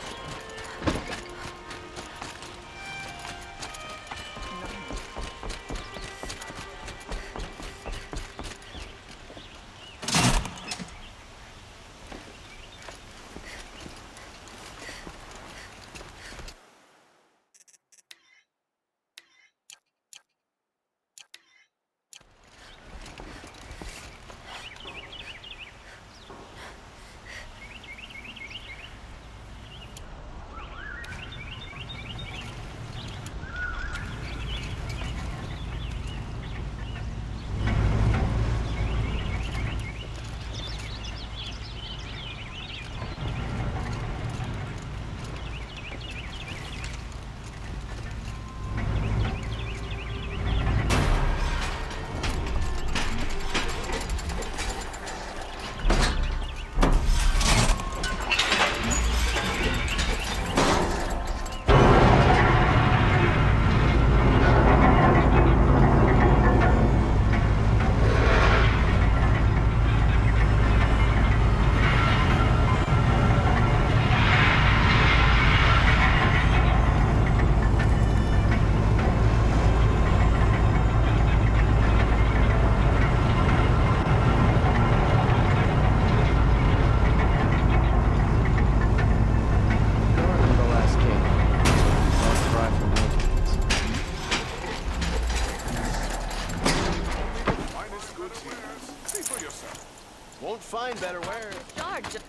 Won't find better wares. George.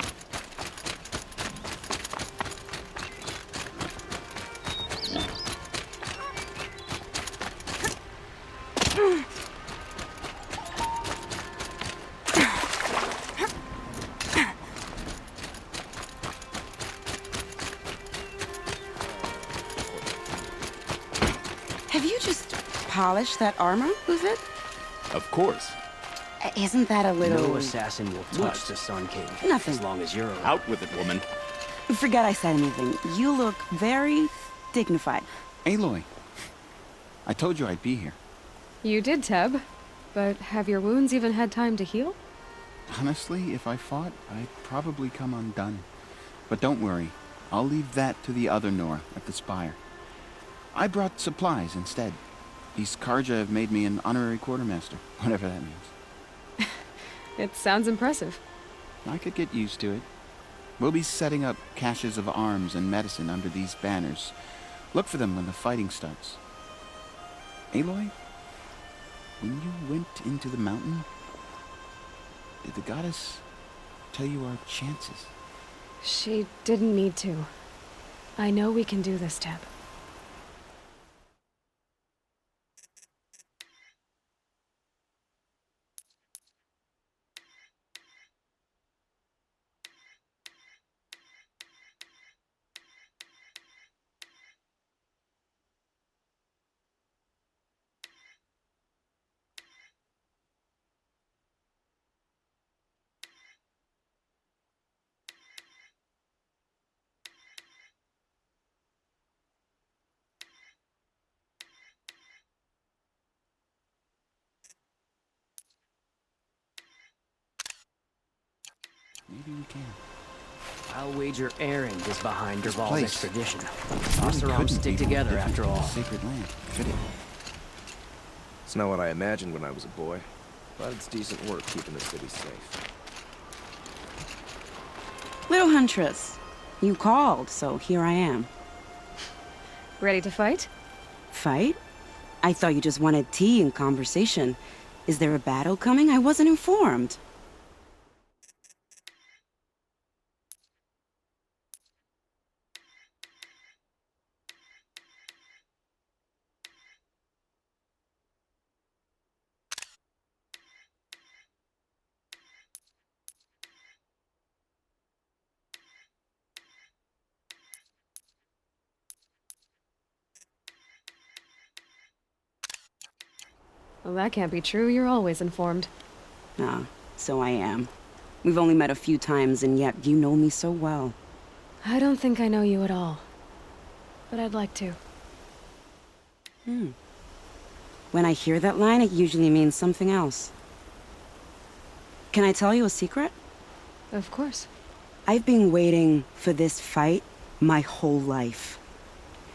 Have you just polished that armor, was it? Of course. Isn't that a little... No assassin will touch the Sun King. Nothing. As long as you're around. Out with it, woman. Forget I said anything. You look very dignified. Aloy, I told you I'd be here. You did, Teb. But have your wounds even had time to heal? Honestly, if I fought, I'd probably come undone. But don't worry. I'll leave that to the other Nora at the Spire. I brought supplies instead. These Carja have made me an honorary quartermaster, whatever that means. It sounds impressive. I could get used to it. We'll be setting up caches of arms and medicine under these banners. Look for them when the fighting starts. Aloy, when you went into the mountain, did the goddess tell you our chances. She didn't need to. I know we can do this, Teb. Maybe we can. I'll wager Erend is behind Dervahl's place expedition. really Oseram couldn't stick be more together different after than all. the sacred land, could it? It's not what I imagined when I was a boy, but it's decent work keeping the city safe. Little Huntress, you called, so here I am. Ready to fight? Fight? I thought you just wanted tea and conversation. Is there a battle coming? I wasn't informed. Well, that can't be true. You're always informed. Ah, so I am. We've only met a few times, and yet you know me so well. I don't think I know you at all. But I'd like to. When I hear that line, it usually means something else. Can I tell you a secret? Of course. I've been waiting for this fight my whole life.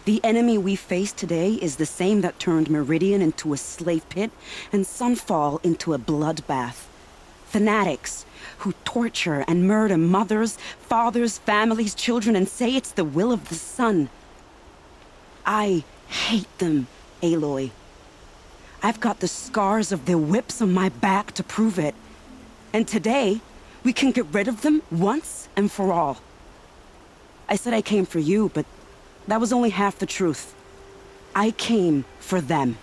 The enemy we face today is the same that turned Meridian into a slave pit and Sunfall into a bloodbath. Fanatics who torture and murder mothers, fathers, families, children, and say it's the will of the sun. I hate them, Aloy. I've got the scars of their whips on my back to prove it. And today, we can get rid of them once and for all. I said I came for you, but that was only half the truth. I came for them.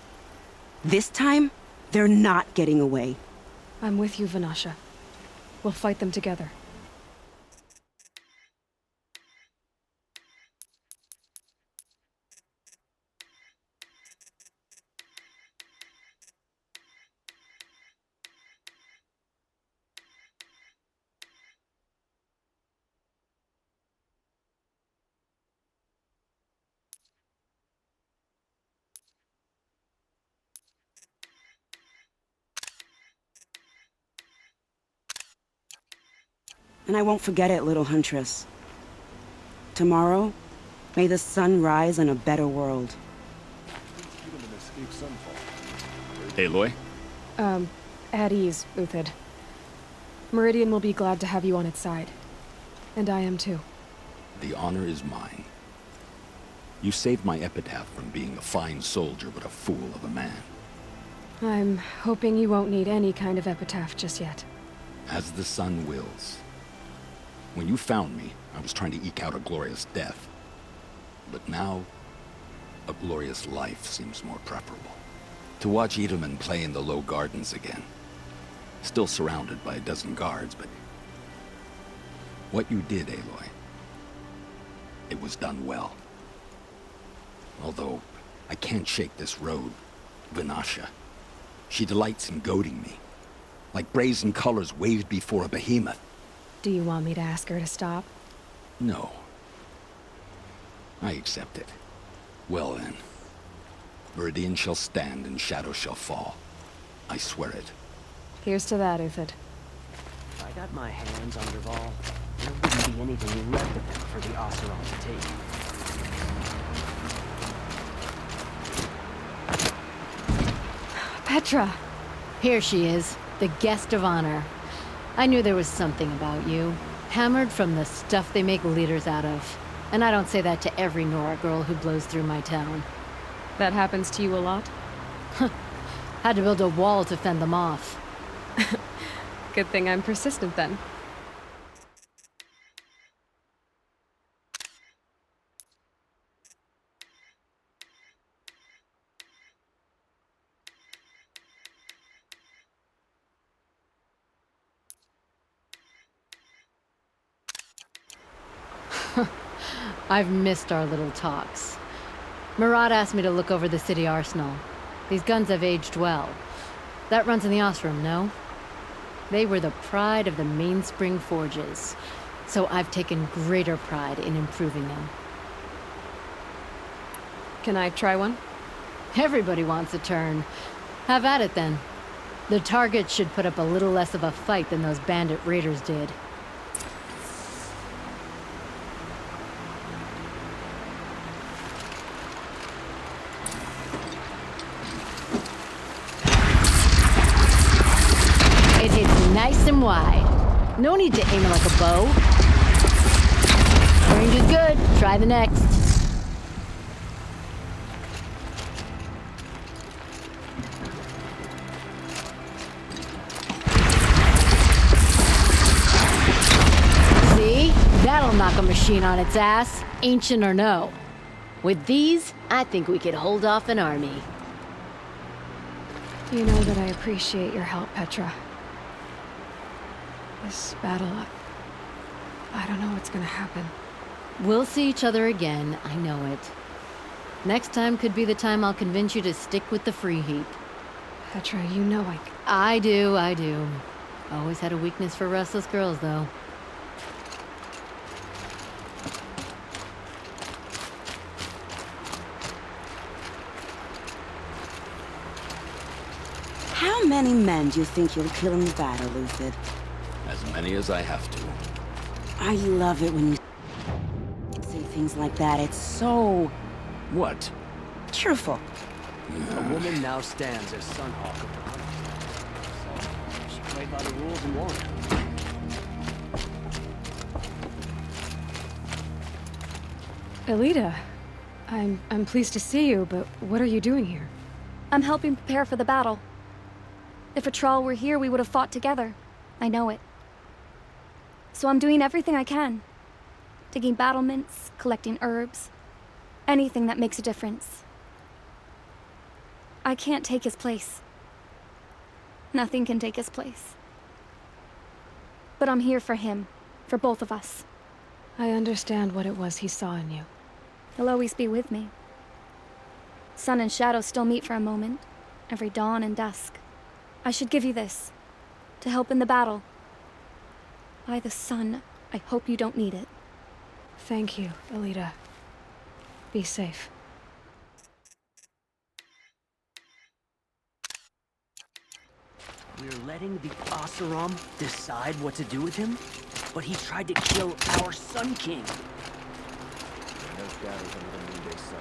This time, they're not getting away. I'm with you, Vanasha. We'll fight them together. And I won't forget it, little Huntress. Tomorrow, may the sun rise in a better world. Aloy? At ease, Uthid. Meridian will be glad to have you on its side. And I am too. The honor is mine. You saved my epitaph from being a fine soldier but a fool of a man. I'm hoping you won't need any kind of epitaph just yet. As the sun wills. When you found me, I was trying to eke out a glorious death. But now, a glorious life seems more preferable. To watch Edelman play in the low gardens again. Still surrounded by a dozen guards, but... what you did, Aloy, it was done well. Although, I can't shake this road, Vanasha. She delights in goading me. Like brazen colors waved before a behemoth. Do you want me to ask her to stop? No. I accept it. Well then. Meridian shall stand and shadow shall fall. I swear it. Here's to that, Uthid. If I got my hands on Dervahl, there wouldn't be anything left of him for the Oseram to take. Petra! Here she is, the guest of honor. I knew there was something about you. Hammered from the stuff they make leaders out of. And I don't say that to every Nora girl who blows through my town. That happens to you a lot? Had to build a wall to fend them off. Good thing I'm persistent then. I've missed our little talks. Murad asked me to look over the city arsenal. These guns have aged well. That runs in the Osram, no? They were the pride of the Mainspring Forges, so I've taken greater pride in improving them. Can I try one? Everybody wants a turn. Have at it then. The target should put up a little less of a fight than those bandit raiders did. It hits nice and wide. No need to aim it like a bow. Range is good. Try the next. See? That'll knock a machine on its ass, ancient or no. With these, I think we could hold off an army. You know that I appreciate your help, Petra. This battle, I don't know what's gonna happen. We'll see each other again, I know it. Next time could be the time I'll convince you to stick with the free heap. Petra, you know I do. Always had a weakness for restless girls, though. How many men do you think you'll kill in the battle, Luthid? As many as I have to. I love it when you say things like that. It's so... What? cheerful. A woman now stands as Sunhawk of the Hunt. She played by the rules and won. Elita, I'm pleased to see you, but what are you doing here? I'm helping prepare for the battle. If Atral were here, we would have fought together. I know it. So I'm doing everything I can. Digging battlements, collecting herbs. Anything that makes a difference. I can't take his place. Nothing can take his place. But I'm here for him. For both of us. I understand what it was he saw in you. He'll always be with me. Sun and shadow still meet for a moment. Every dawn and dusk. I should give you this. To help in the battle. By the sun, I hope you don't need it. Thank you, Elita. Be safe. We're letting the Oseram decide what to do with him? But he tried to kill our Sun King. No shadows under the noonday sun.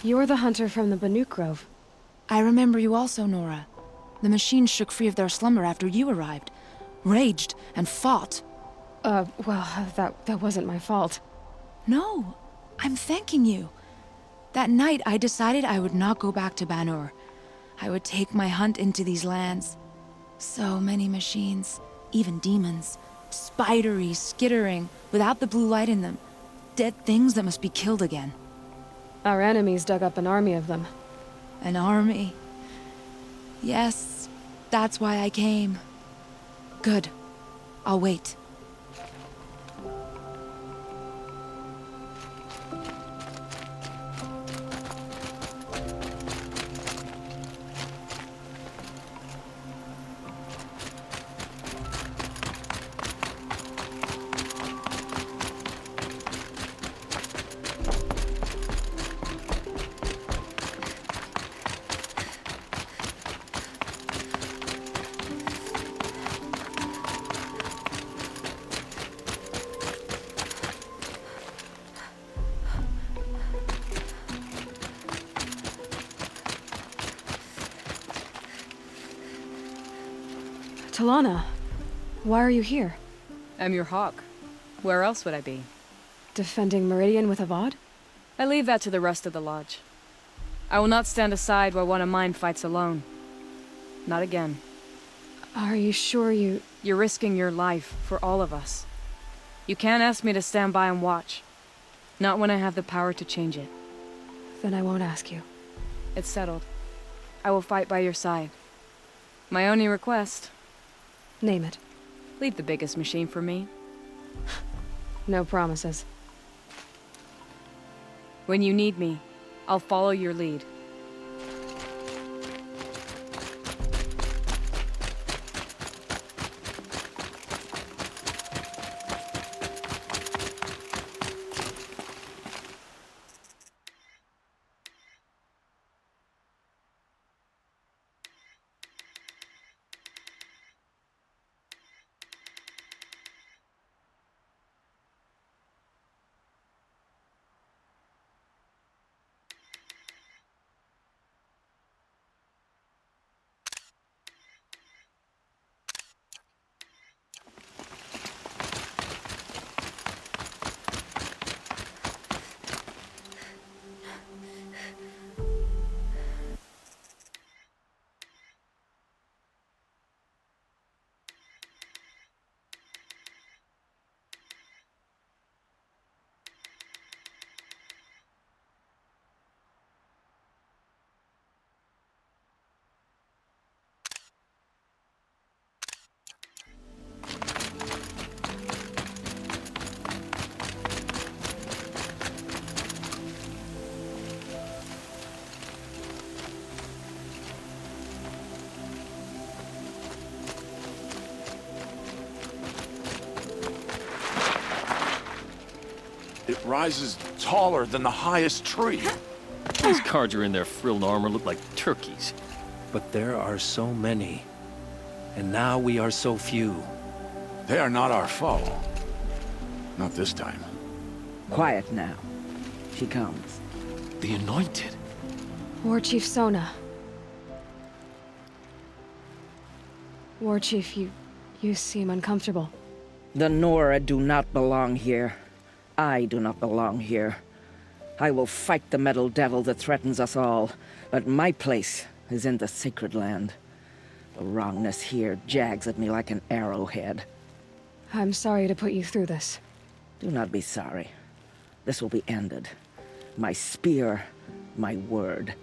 You're the hunter from the Banuk Grove. I remember you also, Nora. The machines shook free of their slumber after you arrived. Raged and fought. Well, that wasn't my fault. No, I'm thanking you. That night, I decided I would not go back to Banur. I would take my hunt into these lands. So many machines, even demons. Spidery, skittering, without the blue light in them. Dead things that must be killed again. Our enemies dug up an army of them. An army? Yes, that's why I came. Good. I'll wait. Talana, why are you here? I'm your hawk. Where else would I be? Defending Meridian with Avad? I leave that to the rest of the Lodge. I will not stand aside while one of mine fights alone. Not again. Are you sure you... You're risking your life for all of us. You can't ask me to stand by and watch. Not when I have the power to change it. Then I won't ask you. It's settled. I will fight by your side. My only request... Name it. Leave the biggest machine for me. No promises. When you need me, I'll follow your lead. It rises taller than the highest tree. These Carja in their frilled armor look like turkeys. But there are so many. And now we are so few. They are not our foe. Not this time. Quiet now. She comes. The Anointed. War Chief Sona. War Chief, you seem uncomfortable. The Nora do not belong here. I do not belong here. I will fight the metal devil that threatens us all, but my place is in the sacred land. The wrongness here jags at me like an arrowhead. I'm sorry to put you through this. Do not be sorry. This will be ended. My spear, my word.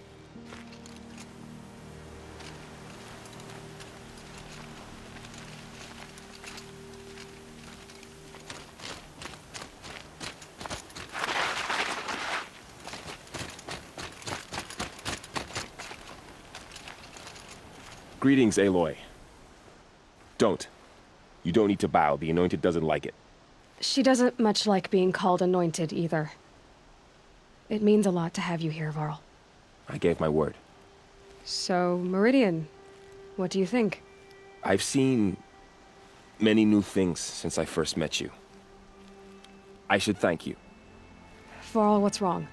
Greetings, Aloy. Don't. You don't need to bow. The Anointed doesn't like it. She doesn't much like being called Anointed, either. It means a lot to have you here, Varl. I gave my word. So, Meridian, what do you think? I've seen many new things since I first met you. I should thank you. Varl, what's wrong?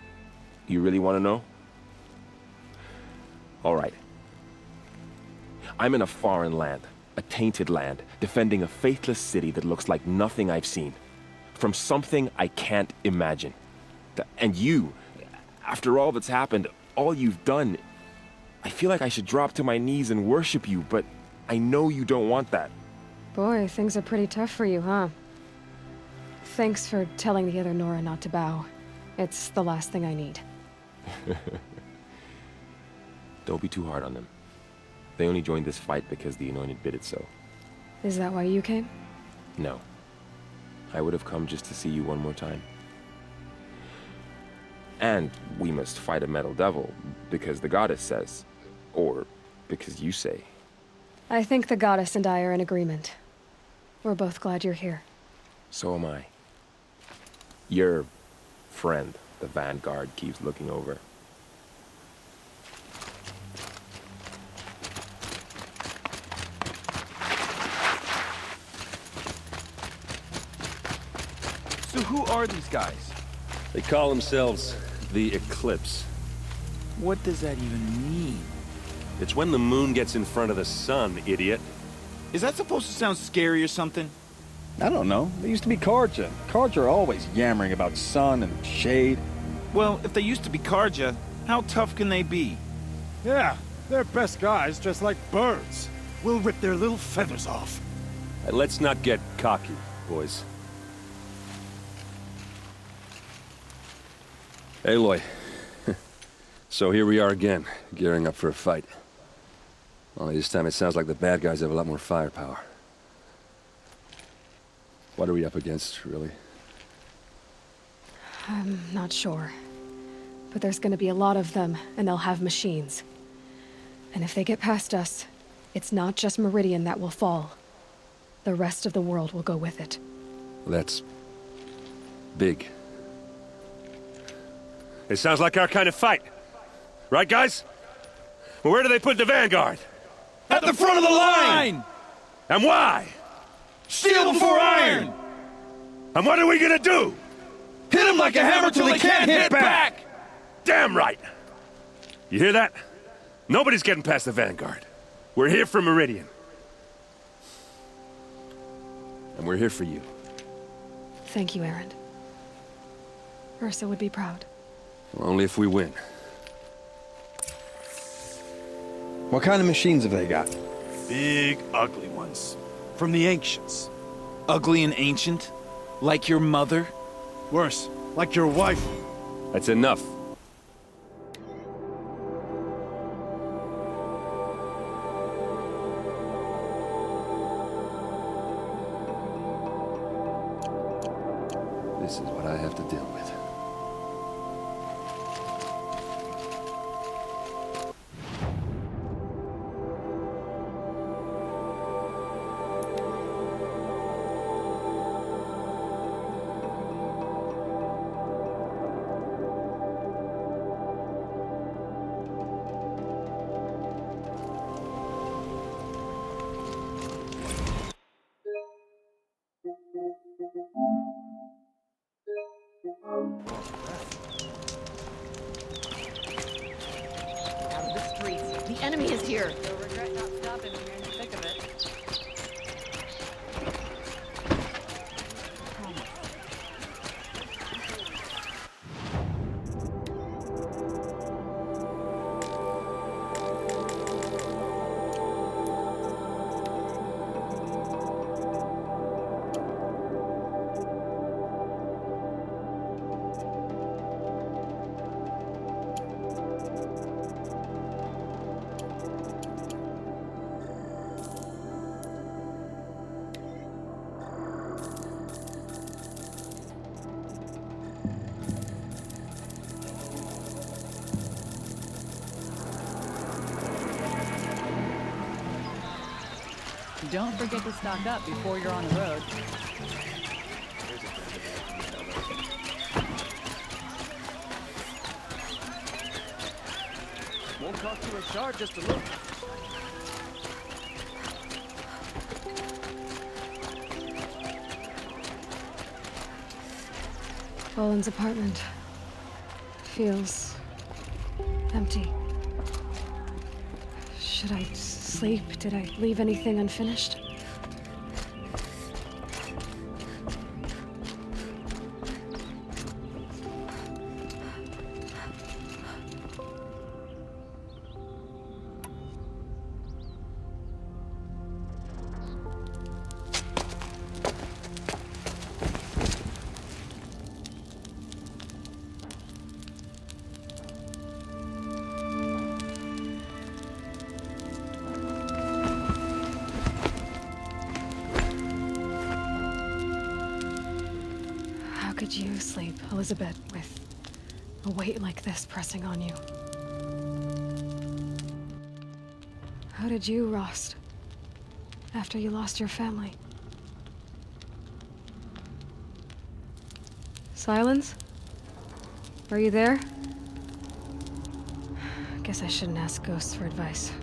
You really want to know? All right. I'm in a foreign land, a tainted land, defending a faithless city that looks like nothing I've seen. From something I can't imagine. And you, after all that's happened, all you've done, I feel like I should drop to my knees and worship you, but I know you don't want that. Boy, things are pretty tough for you, huh? Thanks for telling the other Nora not to bow. It's the last thing I need. Don't be too hard on them. They only joined this fight because the Anointed bid it so. Is that why you came? No. I would have come just to see you one more time. And we must fight a metal devil, because the goddess says. Or because you say. I think the goddess and I are in agreement. We're both glad you're here. So am I. Your friend, the Vanguard, keeps looking over. So who are these guys? They call themselves the Eclipse. What does that even mean? It's when the moon gets in front of the sun, idiot. Is that supposed to sound scary or something? I don't know. They used to be Carja. Carja are always yammering about sun and shade. Well, if they used to be Carja, how tough can they be? Yeah, they're best guys dressed like birds. We'll rip their little feathers off. Let's not get cocky, boys. Aloy. So here we are again, gearing up for a fight. Only this time it sounds like the bad guys have a lot more firepower. What are we up against, really? I'm not sure. But there's gonna be a lot of them, and they'll have machines. And if they get past us, it's not just Meridian that will fall. The rest of the world will go with it. That's big. It sounds like our kind of fight. Right, guys? Well, where do they put the Vanguard? At the front of the line! And why? Steel before iron! And what are we gonna do? Hit them like a hammer till they can't hit back! Damn right! You hear that? Nobody's getting past the Vanguard. We're here for Meridian. And we're here for you. Thank you, Erend. Ursa would be proud. Well, only if we win. What kind of machines have they got? Big, ugly ones. From the ancients. Ugly and ancient? Like your mother? Worse, like your wife. That's enough. This is what I have to deal with. Out of the streets. The enemy is here. You'll regret not stopping when you're in the thick of it. Don't forget to stock up before you're on the road. Won't cost you a shard just to look. Olin's apartment feels empty. Should I sleep? Did I leave anything unfinished? How could you sleep, Elizabeth, with a weight like this pressing on you? How did you, Rost, after you lost your family? Silence? Are you there? Guess I shouldn't ask ghosts for advice.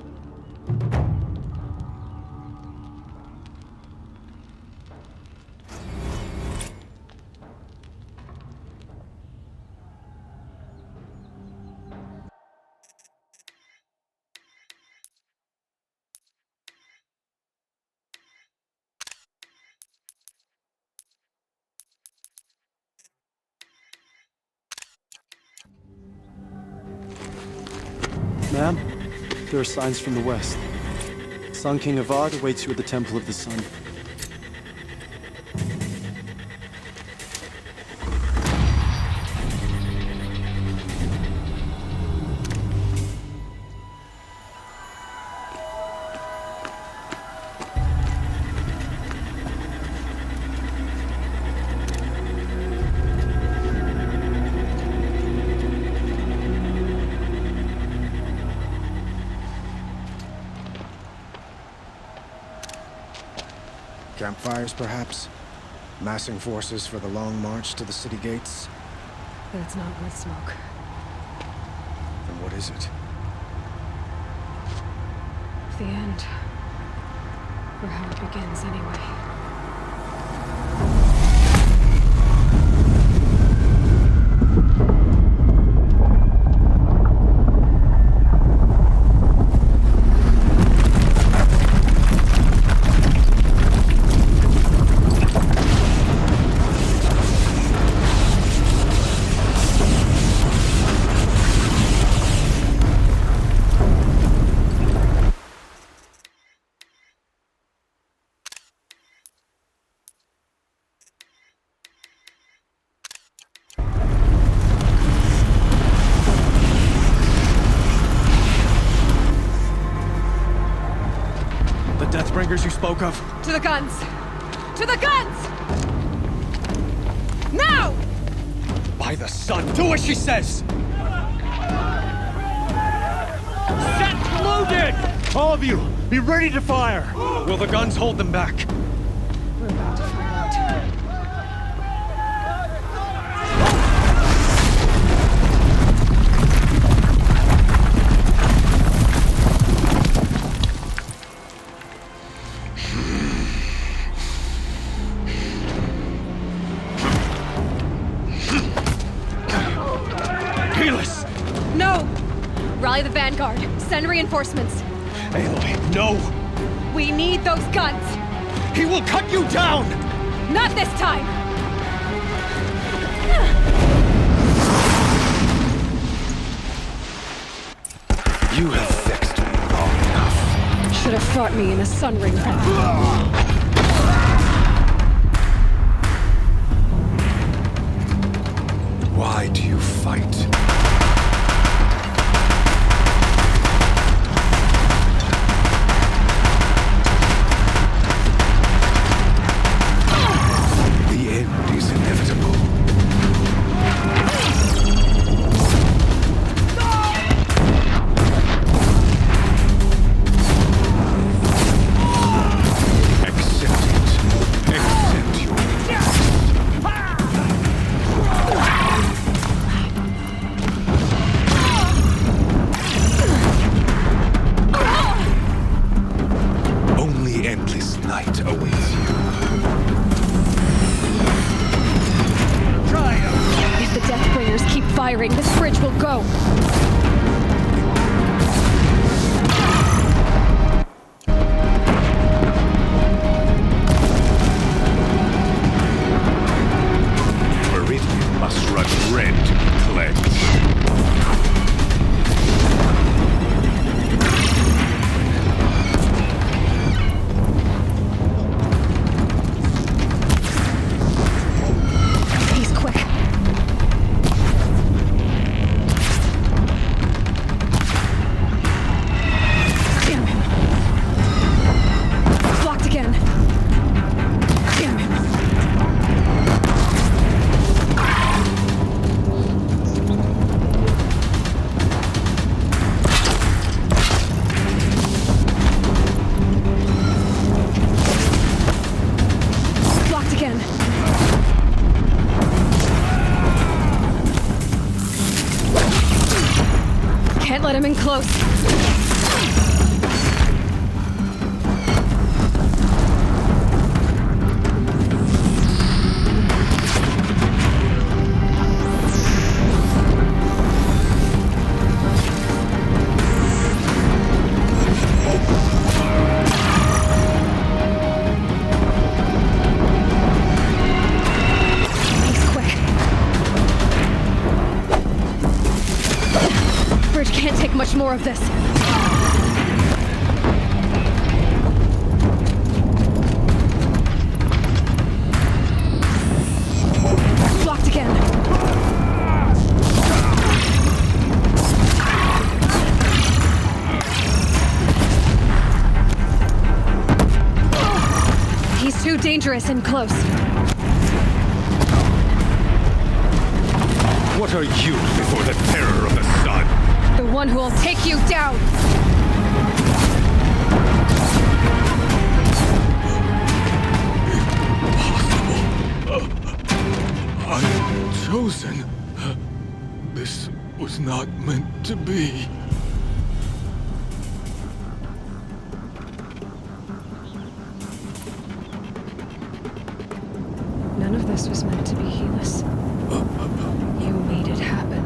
Ma'am, there are signs from the west. Sun King Avad awaits you at the Temple of the Sun. Campfires, perhaps? Massing forces for the long march to the city gates? But it's not with smoke. Then what is it? The end. Or how it begins, anyway. Deathbringers you spoke of? To the guns! To the guns! Now! By the sun, do as she says! Set loaded! All of you, be ready to fire! Will the guns hold them back? We're about to find out. No! Rally the Vanguard. Send reinforcements. Aloy, no! We need those guns! He will cut you down! Not this time! You have vexed me long enough. Should have fought me in a sun ring round. Why do you fight? The end is inevitable. Accept it. Accept your only endless night awaits you. If the Deathbringers keep firing, this bridge will go. let him in close. Can't take much more of this. Blocked again. He's too dangerous and close. What are you before the terror of the sun? The one who will take you down! I'm chosen. This was not meant to be. None of this was meant to be, Helis. You made it happen.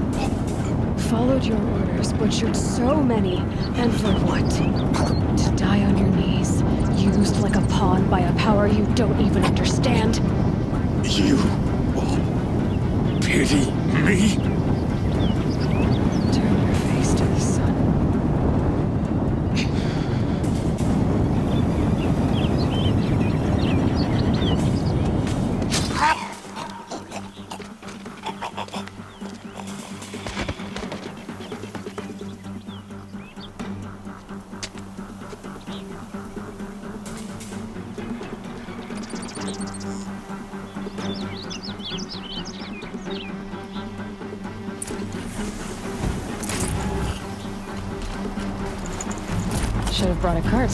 Followed your orders, butchered so many, and for what? To die on your knees, used like a pawn by a power you don't even understand. You pity me? Turn your face to the sun. Should have brought a cart.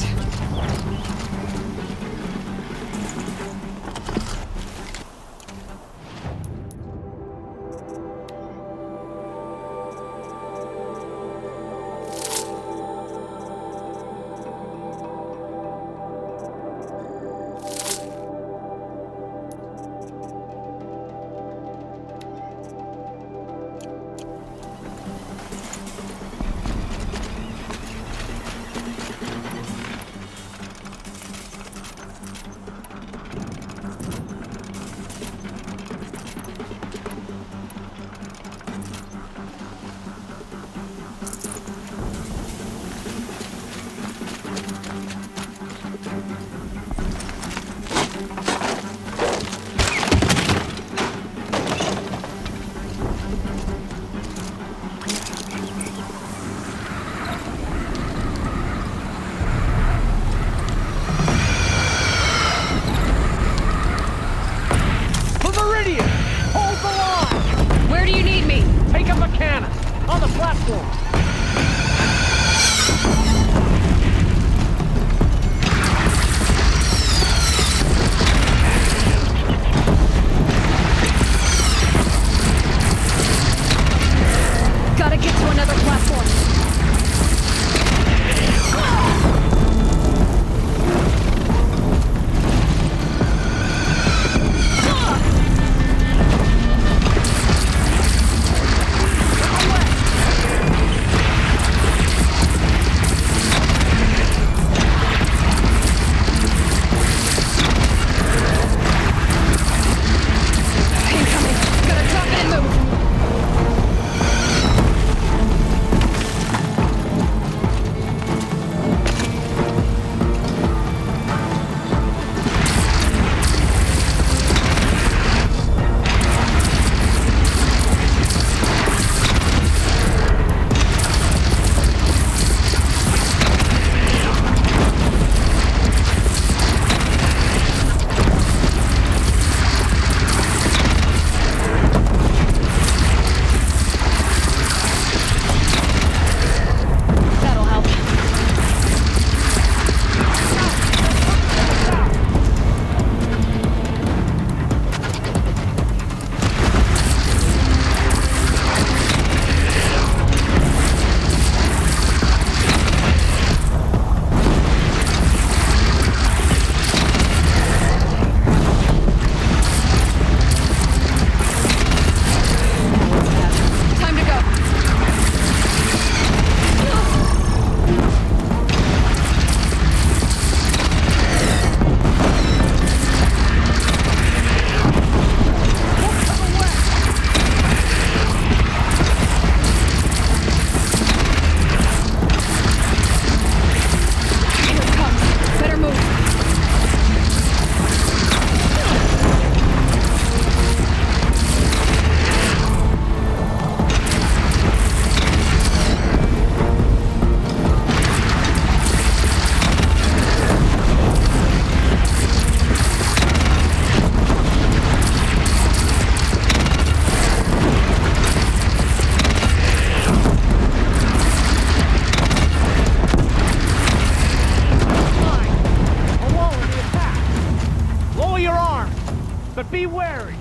but be wary.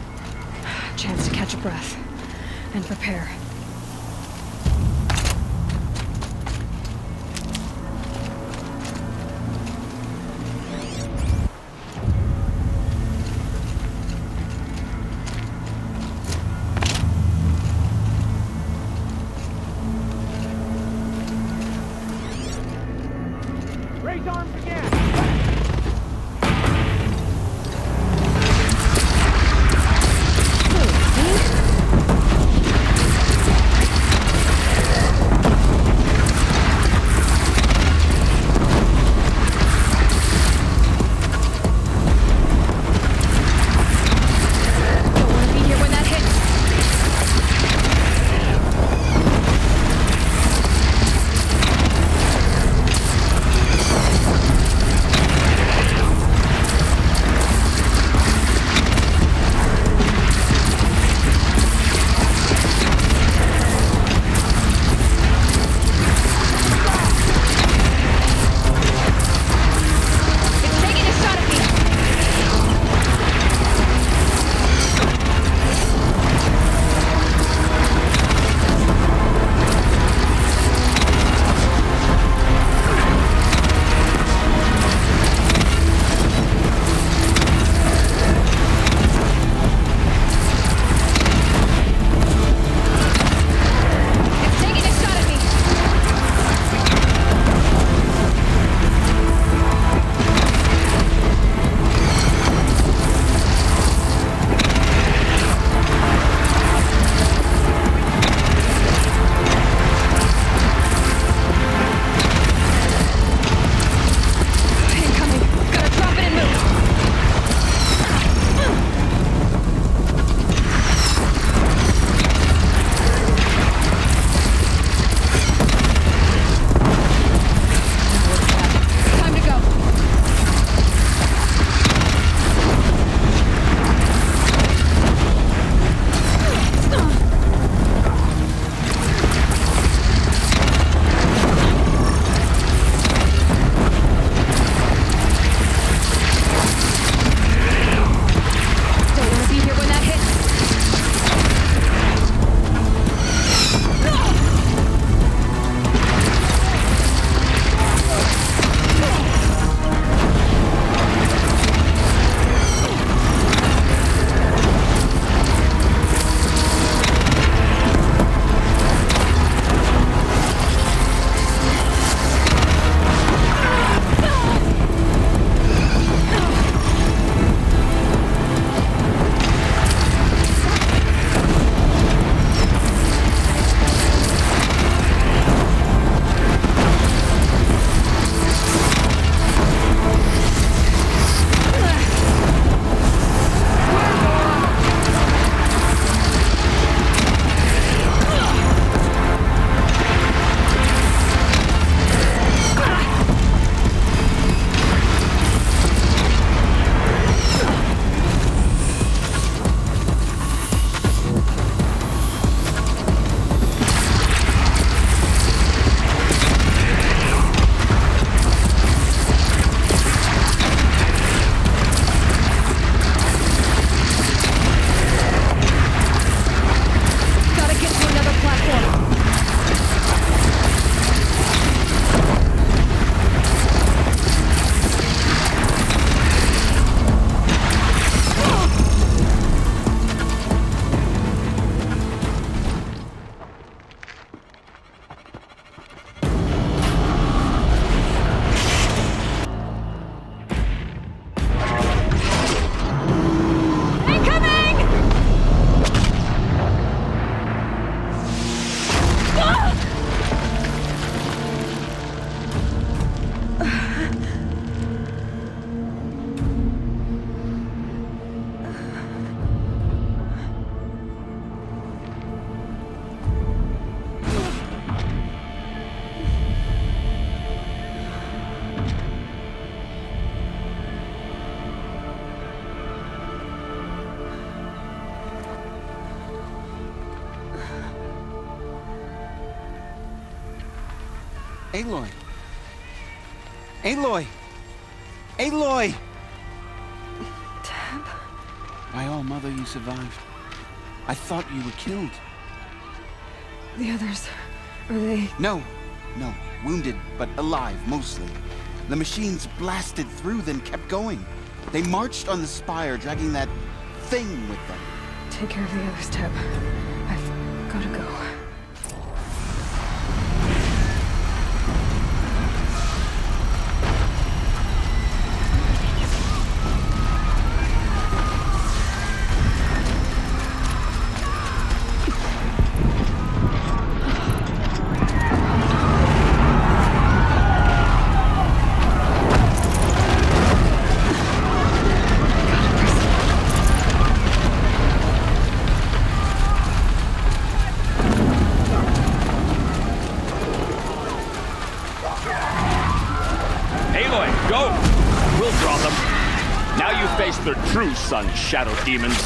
Chance to catch a breath and prepare. Raise arms again. Aloy! Aloy! Aloy! By all, Mother, you survived. I thought you were killed. The others, are they... No. Wounded, but alive, mostly. The machines blasted through, then kept going. They marched on the spire, dragging that thing with them. Take care of the others, Teb. I've gotta go. Their true sun, shadow demons.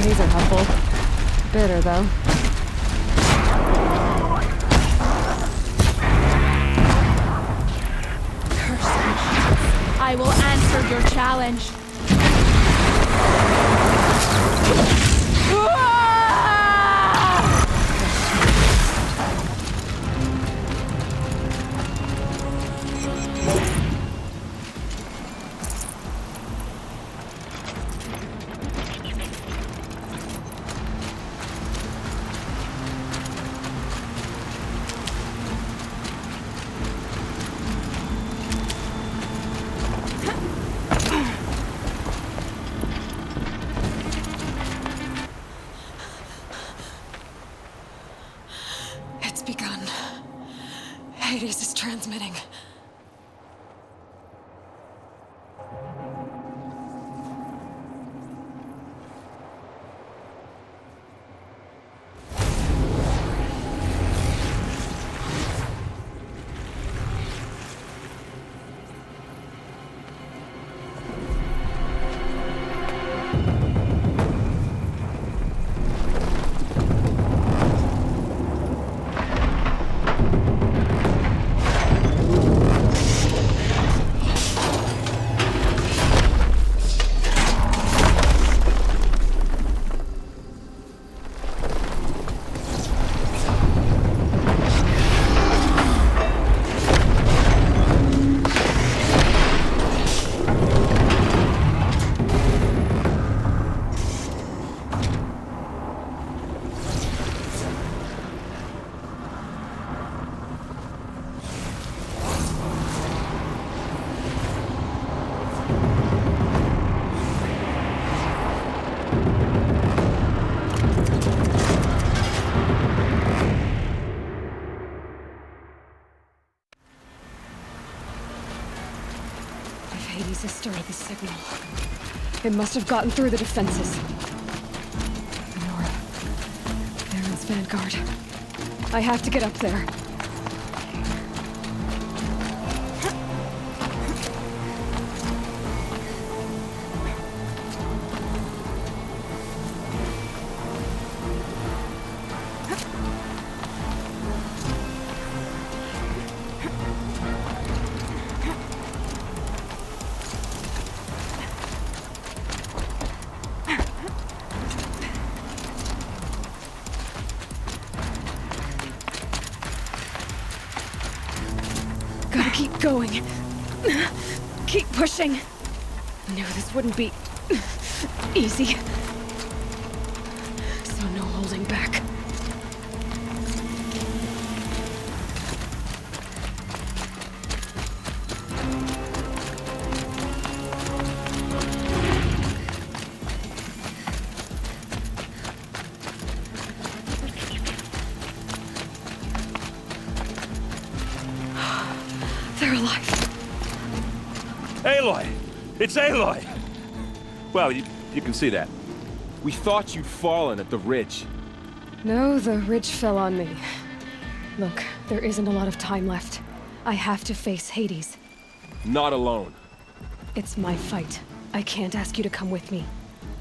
These are helpful. Bitter, though. I will answer your challenge. It's begun. Hades is transmitting. Hades has started the signal. It must have gotten through the defenses. Nora. Baron's vanguard. I have to get up there. Gotta keep going. Keep pushing. Knew this wouldn't be easy. So So no holding back. They're alive. Aloy! It's Aloy! Well, you can see that. We thought you'd fallen at the ridge. No, the ridge fell on me. Look, there isn't a lot of time left. I have to face Hades. Not alone. It's my fight. I can't ask you to come with me.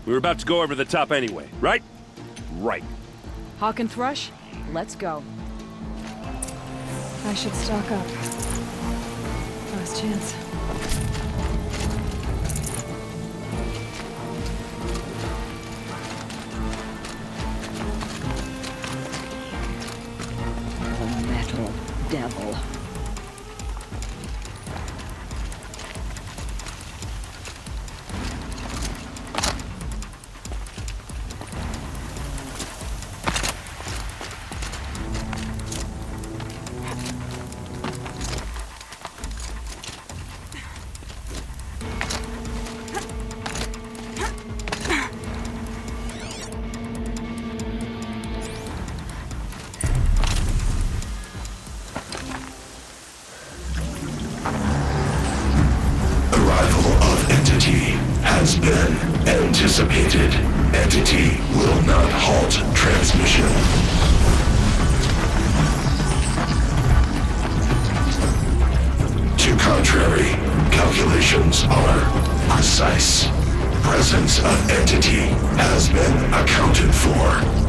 We were about to go over the top anyway, right? Right. Hawk and Thrush, let's go. I should stock up. Last chance. The metal devil. Has been anticipated. Entity will not halt transmission. To contrary, calculations are precise. Presence of entity has been accounted for.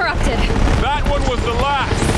interrupted. That one was the last!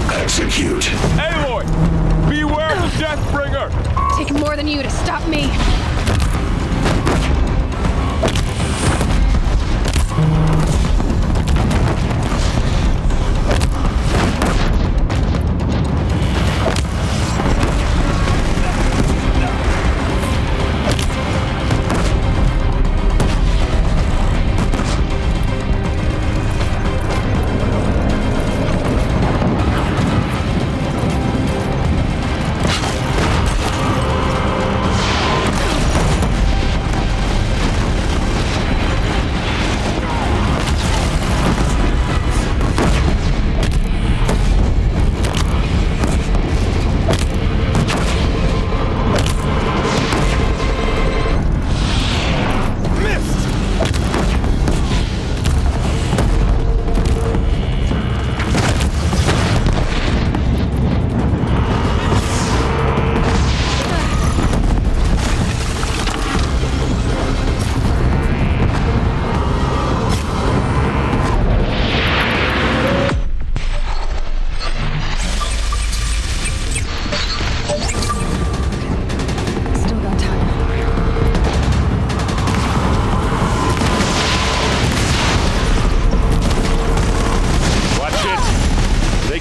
Execute. Aloy! Beware the Deathbringer! Take more than you to stop me.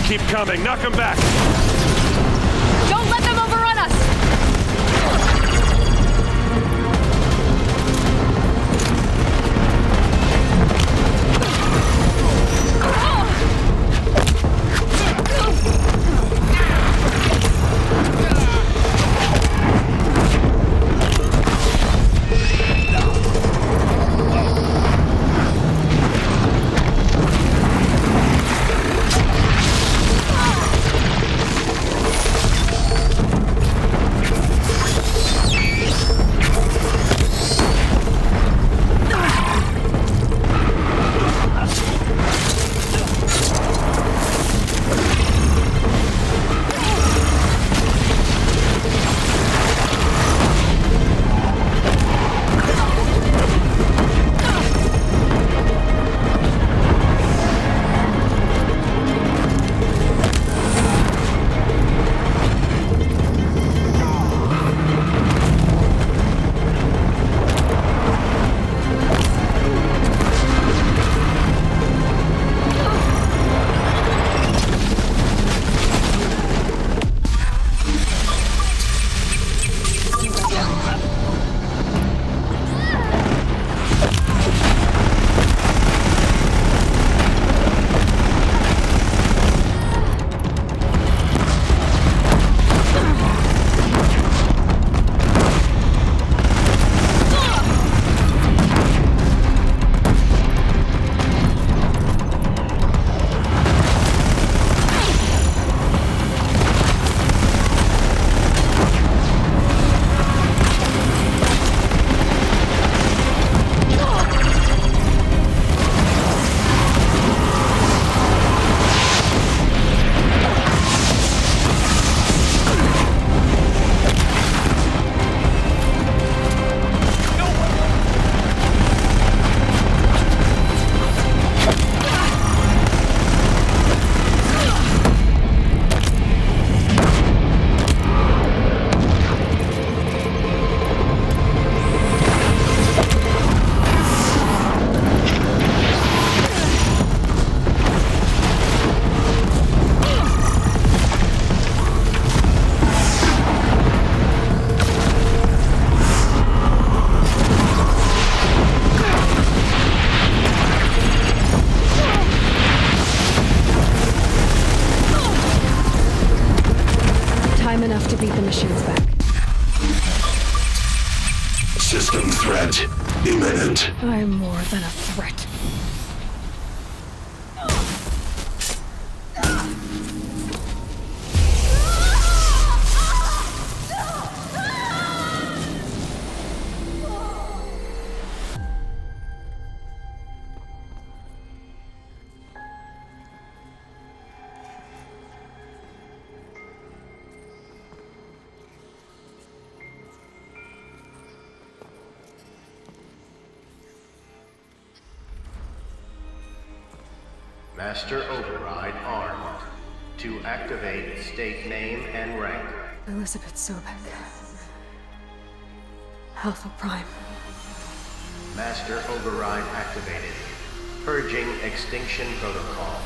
Keep coming. Knock him back. Don't let them overrun us! machines back. System threat imminent. I'm more than a threat. Master Override armed. To activate, state name and rank. Elizabeth Sobek. Alpha Prime. Master Override activated. Purging Extinction Protocol.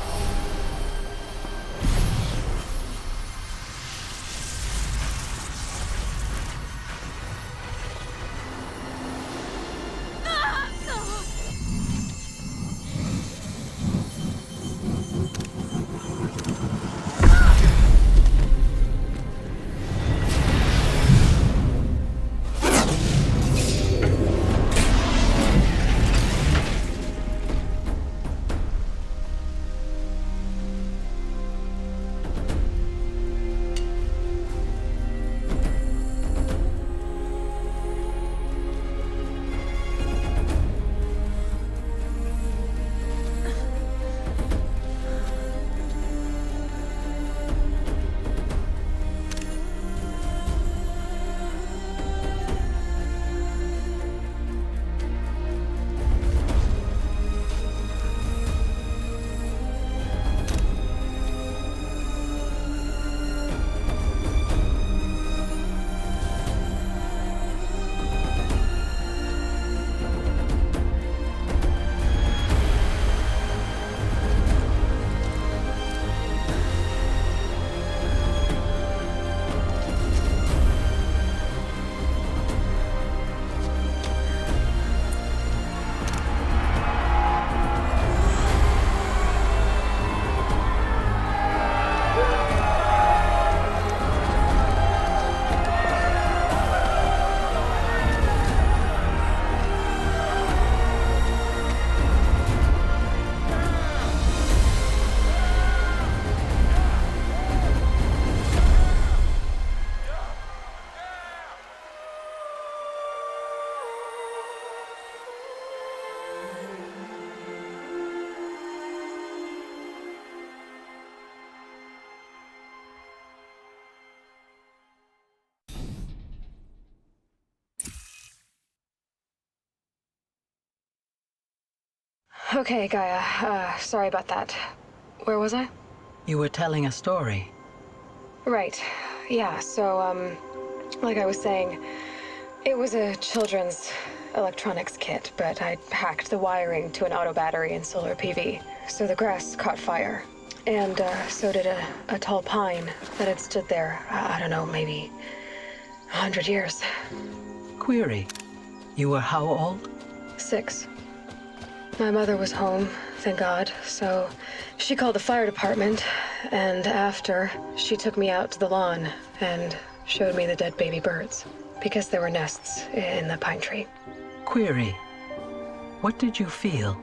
Okay, Gaia. Sorry about that. Where was I? You were telling a story. Right. Yeah, so, like I was saying, it was a children's electronics kit, but I hacked the wiring to an auto battery and solar PV. So the grass caught fire. And, so did a tall pine that had stood there, I don't know, maybe 100 years. Query. You were how old? 6. My mother was home, thank God, so she called the fire department, and after, she took me out to the lawn and showed me the dead baby birds, because there were nests in the pine tree. Query. What did you feel?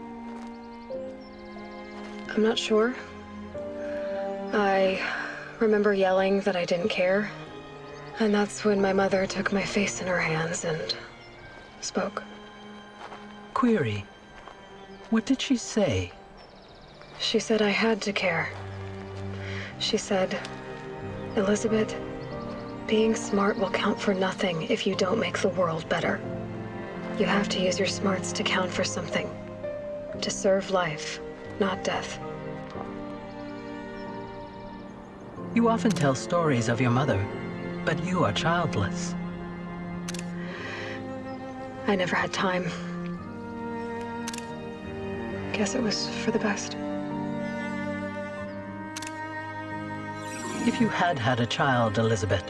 I'm not sure. I remember yelling that I didn't care, and that's when my mother took my face in her hands and spoke. Query. What did she say? She said I had to care. She said, Elizabeth, being smart will count for nothing if you don't make the world better. You have to use your smarts to count for something. To serve life, not death. You often tell stories of your mother, but you are childless. I never had time. Guess it was for the best. If you had had a child, Elizabeth,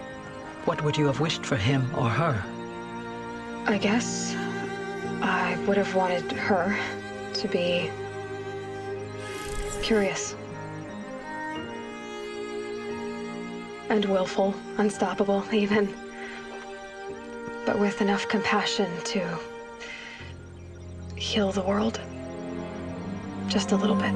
what would you have wished for him or her? I guess I would have wanted her to be curious. And willful, unstoppable, even. But with enough compassion to heal the world. Just a little bit.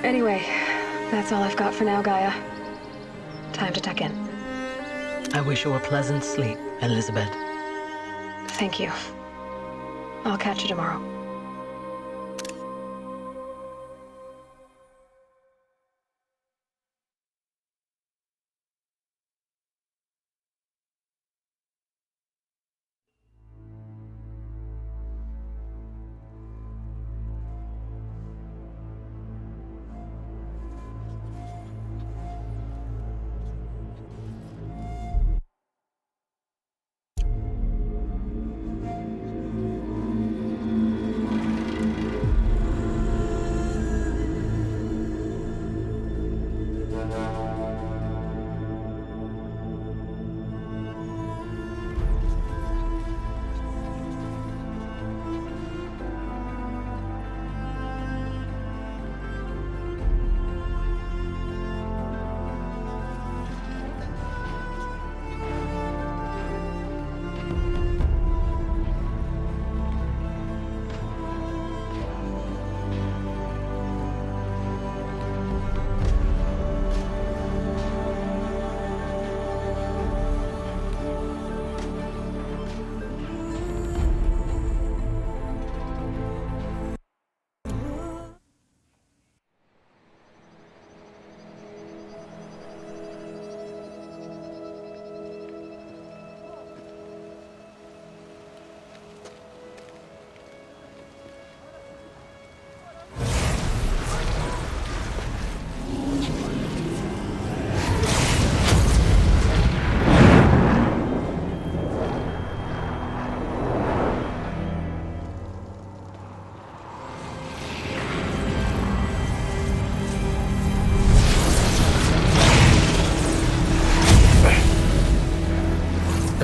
Anyway, that's all I've got for now, Gaia. Time to tuck in. I wish you a pleasant sleep, Elizabeth. Thank you. I'll catch you tomorrow.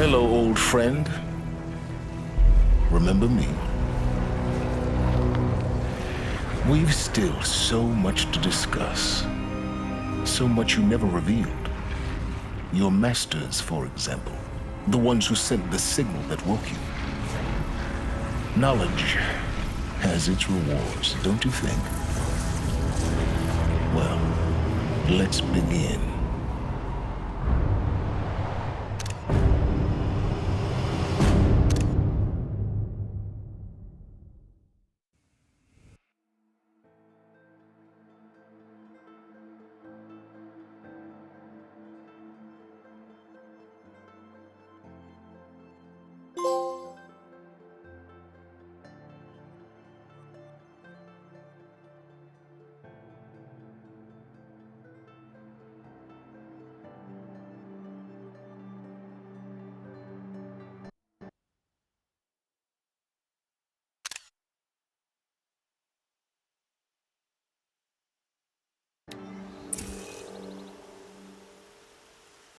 Hello, old friend. Remember me? We've still so much to discuss. So much you never revealed. Your masters, for example. The ones who sent the signal that woke you. Knowledge has its rewards, don't you think? Well, let's begin.